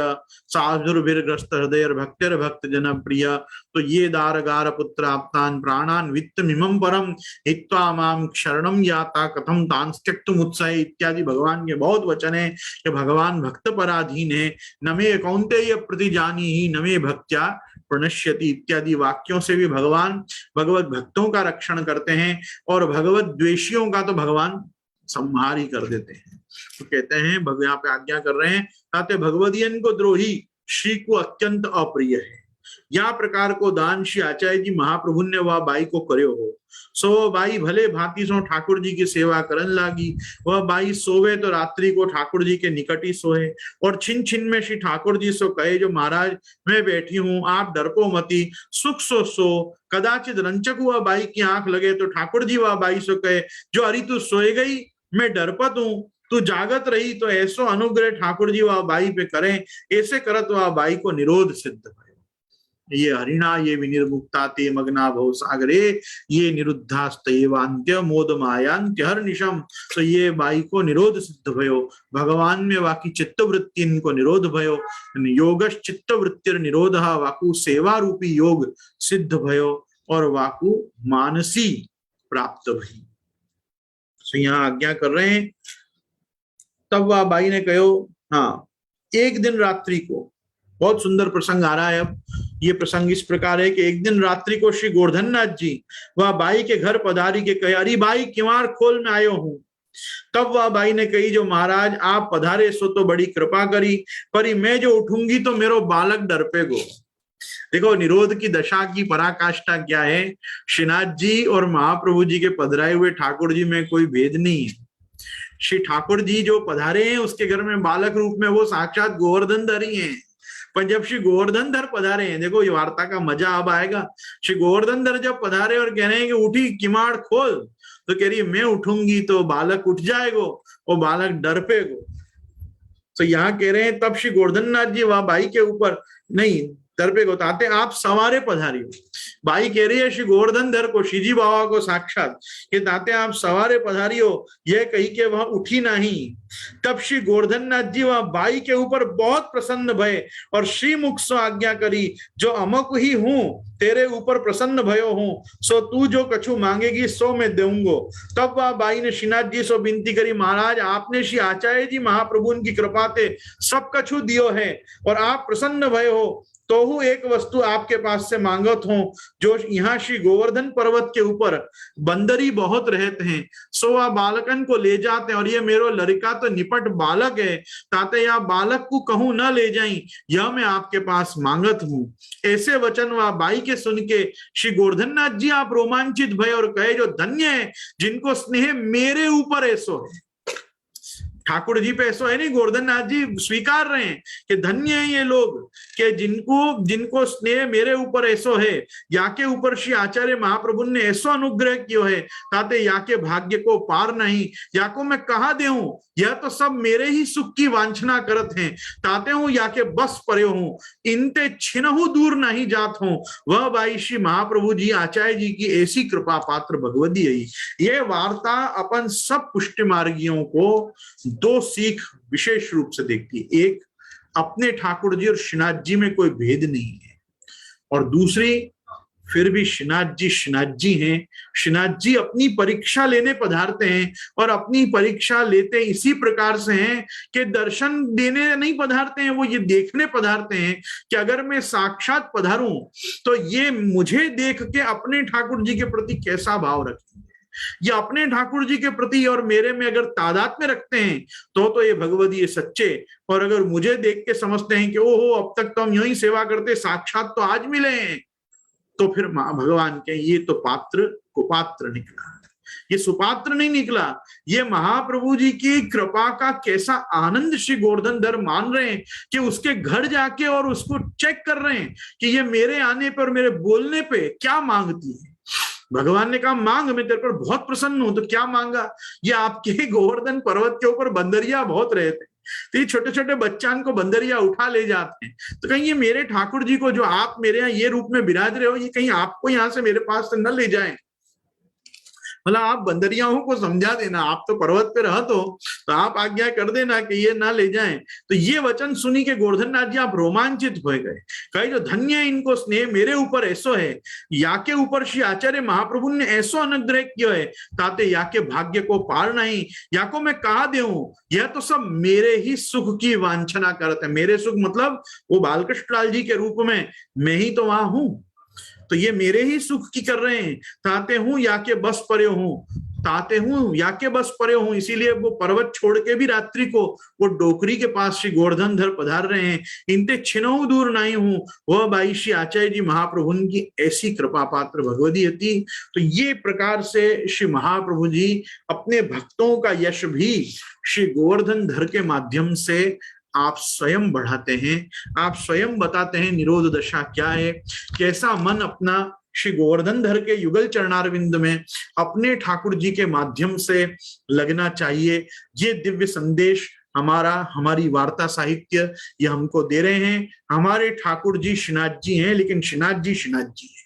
साधुर्भिर्ग्रस्त हृदय भक्तिर भक्त जन प्रिय। तो ये दारगार पुत्र आप्तान प्राणान वित्तमिमं परम हित्वा माम शरणम याता कथम तान त्यक्तुम उत्साह इत्यादि भगवान के बहुत वचन है कि भगवान भक्त पराधीन है। न मे कौन्तेय प्रतिजानी ही न मे भक्त्या प्रणश्यति इत्यादि वाक्यों से भी भगवान भगवत भक्तों का रक्षण करते हैं और भगवत द्वेषियों का तो भगवान संहार ही कर देते हैं। तो कहते हैं यहाँ पे आज्ञा कर रहे हैं, ताते भगवदियन को द्रोही श्री को अत्यंत अप्रिय है। या प्रकार को दान श्री आचार्य जी महाप्रभु ने वह बाई को कर्यो हो। सो बाई भले भांति सो ठाकुर जी की सेवा करन लागी। वह बाई सोवे तो रात्रि को ठाकुर जी के निकट ही सोए और छिन छिन में श्री ठाकुर जी सो कहे, जो महाराज मैं बैठी हूँ आप डरपो मती, सुख सो कदाचित रंचक हुआ बाई की आंख लगे तो ठाकुर जी वह बाई सो कहे, जो अरे तू सोए गई मैं डरपत हूँ, तू जागत रही तो ऐसो अनुग्रह ठाकुर जी वह बाई पे करें। ऐसे करत वह बाई को निरोध सिद्ध। ये हरिणा ये विनिर्मुक्ता ते मग्ना भव सागरे ये निरुद्धास्तैवान्त्य मोद मायांत्य हर्निशम। तो ये बाई को निरोध सिद्ध भयो, भगवान में वाकी चित्त वृत्ति इनको निरोध भयो, योगश चित्त वृत्तिर निरोध वाकु सेवा रूपी योग सिद्ध भयो और वाकु मानसी प्राप्त भई। तो यहाँ आज्ञा कर रहे हैं। तब वह बाई ने कहो, हाँ एक दिन रात्रि को, बहुत सुंदर प्रसंग आ रहा है। अब ये प्रसंग इस प्रकार है कि एक दिन रात्रि को श्री गोवर्धन नाथ जी वह बाई के घर पधारी के कहे, अरे बाई किवाड़ खोल में आयो हूं। तब वह बाई ने कही, जो महाराज आप पधारे सो तो बड़ी कृपा करी, पर मैं जो उठूंगी तो मेरो बालक डर पे गो। देखो निरोध की दशा की पराकाष्ठा क्या है। श्रीनाथ जी और महाप्रभु जी के पधराए हुए ठाकुर जी में कोई भेद नहीं है। श्री ठाकुर जी जो पधारे हैं उसके घर में बालक रूप में वो साक्षात गोवर्धन धर ही हैं। पर जब श्री गोवर्धन धर पधारे हैं, देखो ये वार्ता का मजा अब आएगा। श्री गोवर्धन धर जब पधारे और कह रहे हैं कि उठी किमाड़ खोल, तो कह रही है मैं उठूंगी तो बालक उठ जाएगो और बालक डर पेगो। तो यहाँ कह रहे हैं तब श्री गोवर्धन नाथ जी वह बाई के ऊपर नहीं डर पे को ताते आप सवारे पधारियो। बाई कह रही है श्री गोवर्धन धर को, श्रीजी बाबा को साक्षात कि ताते आप सवारे पधारियो, यह कही के वह उठी नहीं। तब श्री गोवर्धन नाथ जी वह बाई के ऊपर बहुत प्रसन्न भये और श्री मुख सो आज्ञा करी, जो अमक ही हूं तेरे ऊपर प्रसन्न भयो हूं, सो तू जो कछु मांगेगी सो मैं दूंगो। तब वह बाई ने श्रीनाथ जी सो विनती करी, महाराज आपने श्री आचार्य जी महाप्रभु की कृपा ते सब कछु दियो है और आप प्रसन्न भय हो, तो हूँ एक वस्तु आपके पास से मांगत हूं, जो यहाँ श्री गोवर्धन पर्वत के ऊपर बंदरी बहुत रहते हैं, सो वह बालकन को ले जाते हैं और ये मेरो लड़का तो निपट बालक है, ताते या बालक को कहूं न ले जाई, यह मैं आपके पास मांगत हूं। ऐसे वचन वह बाई के सुन के श्री गोवर्धन नाथ जी आप रोमांचित भय और कहे, जो धन्य है जिनको स्नेह मेरे ऊपर ऐसो है। ठाकुर जी पे ऐसा है नहीं, गोवर्धन नाथ जी स्वीकार रहे हैं कि धन्य है ये लोग कि जिनको स्नेह मेरे ऊपर ऐसो है, या के ऊपर श्री आचार्य महाप्रभु ने ऐसो अनुग्रह किया है, ताते या के भाग्य को पार नहीं, या को मैं कहा देऊं, यह तो सब मेरे ही सुख की वांछना करत हैं, ताते हूं या के बस परे हूं, इनते छिनहु दूर नहीं जात हूं। वह बाई श्री महाप्रभु जी आचार्य जी की ऐसी कृपा पात्र भगवती है। ये वार्ता अपन सब पुष्टि मार्गियों को दो सीख विशेष रूप से देखती है। एक, अपने ठाकुर जी और श्रीनाथ जी में कोई भेद नहीं है, और दूसरी, फिर भी श्रीनाथ जी हैं। श्रीनाथ जी अपनी परीक्षा लेने पधारते हैं और अपनी परीक्षा लेते इसी प्रकार से हैं कि दर्शन देने नहीं पधारते हैं, वो ये देखने पधारते हैं कि अगर मैं साक्षात पधारूं तो ये मुझे देख के अपने ठाकुर जी के प्रति कैसा भाव रखेंगे, ये अपने ठाकुर जी के प्रति और मेरे में अगर तादात्म्य रखते हैं तो ये भगवती ये सच्चे, और अगर मुझे देख के समझते हैं कि ओहो अब तक तो हम यही सेवा करते, साक्षात तो आज मिले हैं, तो फिर भगवान के ये तो पात्र कुपात्र निकला, ये सुपात्र नहीं निकला। ये महाप्रभु जी की कृपा का कैसा आनंद श्री गोवर्धन धर मान रहे हैं कि उसके घर जाके और उसको चेक कर रहे हैं कि ये मेरे आने पर मेरे बोलने पे क्या मांगती है। भगवान ने कहा मांग, मैं तेरे पर बहुत प्रसन्न हूं, तो क्या मांगा। ये आपके गोवर्धन पर्वत के ऊपर बंदरिया बहुत रहते, तो ये छोटे छोटे बच्चान को बंदरिया उठा ले जाते हैं, तो कहीं ये मेरे ठाकुर जी को जो आप मेरे यहाँ ये रूप में विराज रहे हो, ये कहीं आपको यहाँ से मेरे पास से न ले जाएं। मतलब आप बंदरियाओं को समझा देना, आप तो पर्वत पे रह तो आप आज्ञा कर देना कि ये ना ले जाएं। तो ये वचन सुनी के गोवर्धन नाथ जी आप रोमांचित हो गए, कहे जो धन्य है इनको स्नेह मेरे ऊपर ऐसो है, या के ऊपर श्री आचार्य महाप्रभु ने ऐसो अनुग्रह किया है, ताते या के भाग्य को पार नहीं, या को मैं कहा देऊं, यह तो सब मेरे ही सुख की वांछना करते हैं। मेरे सुख मतलब वो बालकृष्ण लाल जी के रूप में मैं ही तो वहां हूं, तो ये मेरे ही सुख की कर रहे हैं। ताते हूं या के बस परे हूं, ताते हूं या के बस परे हूं, इसीलिए वो पर्वत छोड़ के भी रात्रि को वो डोकरी के पास श्री गोवर्धन धर पधार रहे हैं। इनते छिनहु दूर नहीं हूं, वह बाई श्री आचार्य जी महाप्रभु की ऐसी कृपा पात्र भगवती थी। तो ये प्रकार से श्री महाप्रभु जी अपने भक्तों का यश भी श्री गोवर्धन धर के माध्यम से आप स्वयं बढ़ाते हैं, आप स्वयं बताते हैं निरोध दशा क्या है, कैसा मन अपना श्री गोवर्धन धर के युगल चरणारविंद में अपने ठाकुर जी के माध्यम से लगना चाहिए। ये दिव्य संदेश हमारी वार्ता साहित्य ये हमको दे रहे हैं। हमारे ठाकुर जी श्रीनाथ जी हैं, लेकिन श्रीनाथ जी हैं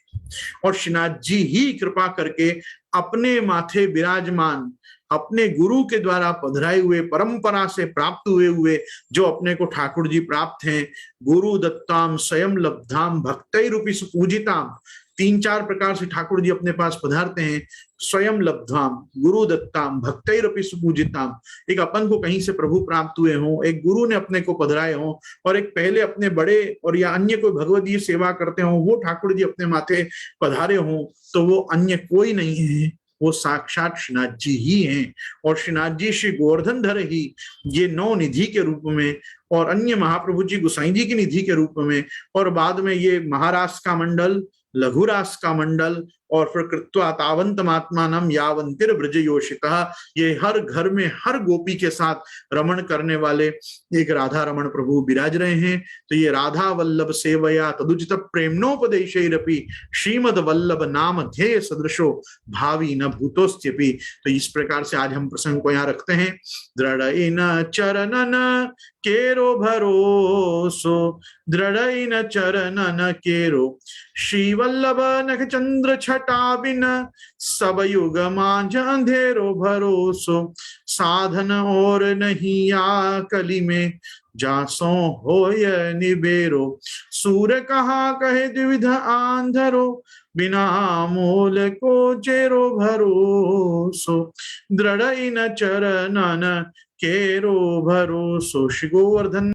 और श्रीनाथ जी ही कृपा करके अपने माथे विराजमान, अपने गुरु के द्वारा पधराए हुए, परंपरा से प्राप्त हुए जो अपने को ठाकुर जी प्राप्त हैं, गुरु दत्ताम स्वयं लब्धाम भक्तै रूपी सुपूजिताम। 3-4 प्रकार से ठाकुर जी अपने पास पधारते हैं। स्वयं लब्धाम, गुरु दत्ताम, भक्तै रूपी सुपूजिताम। एक अपन को कहीं से प्रभु प्राप्त हुए हों, एक गुरु ने अपने को पधराए हों, और एक पहले अपने बड़े और या अन्य कोई भगवदीय सेवा करते हों, वो ठाकुर जी अपने माथे पधारे हों, तो वो अन्य कोई नहीं है, वो साक्षात श्रीनाथ जी ही हैं। और श्रीनाथ जी श्री गोवर्धन धर ही ये 9 निधि के रूप में, और अन्य महाप्रभु जी गोसाई जी की निधि के रूप में, और बाद में ये महारास का मंडल, लघुरास का मंडल, और फिर कृत्वा तावंत महात्मानम यावंतिर ब्रज योषिता, ये हर घर में हर गोपी के साथ रमण करने वाले एक राधा रमण प्रभु विराज रहे हैं। तो ये राधा वल्लभ सेवया तदुचित प्रेमनोपदेशैरपि श्रीमद वल्लभ नाम ध्येय सदृशो भावी न भूतोस्त्यपि। तो इस प्रकार से आज हम प्रसंग को यहाँ रखते हैं। दृढ़ चरणन केरो भरोसो, दृढ़ चरणन केरो श्री वल्लभ नख चंद्र छटा बिन, सब युग मांझ अंधेरो भरोसो, साधन और नहीं आ कली में, जासो होय निबेरो, सूर कहा कहे द्विविध आंधरो, बिना मूल को चेरो भरोसो, दृढ़ इन चरणन केरो भरोसो। श्री गोवर्धन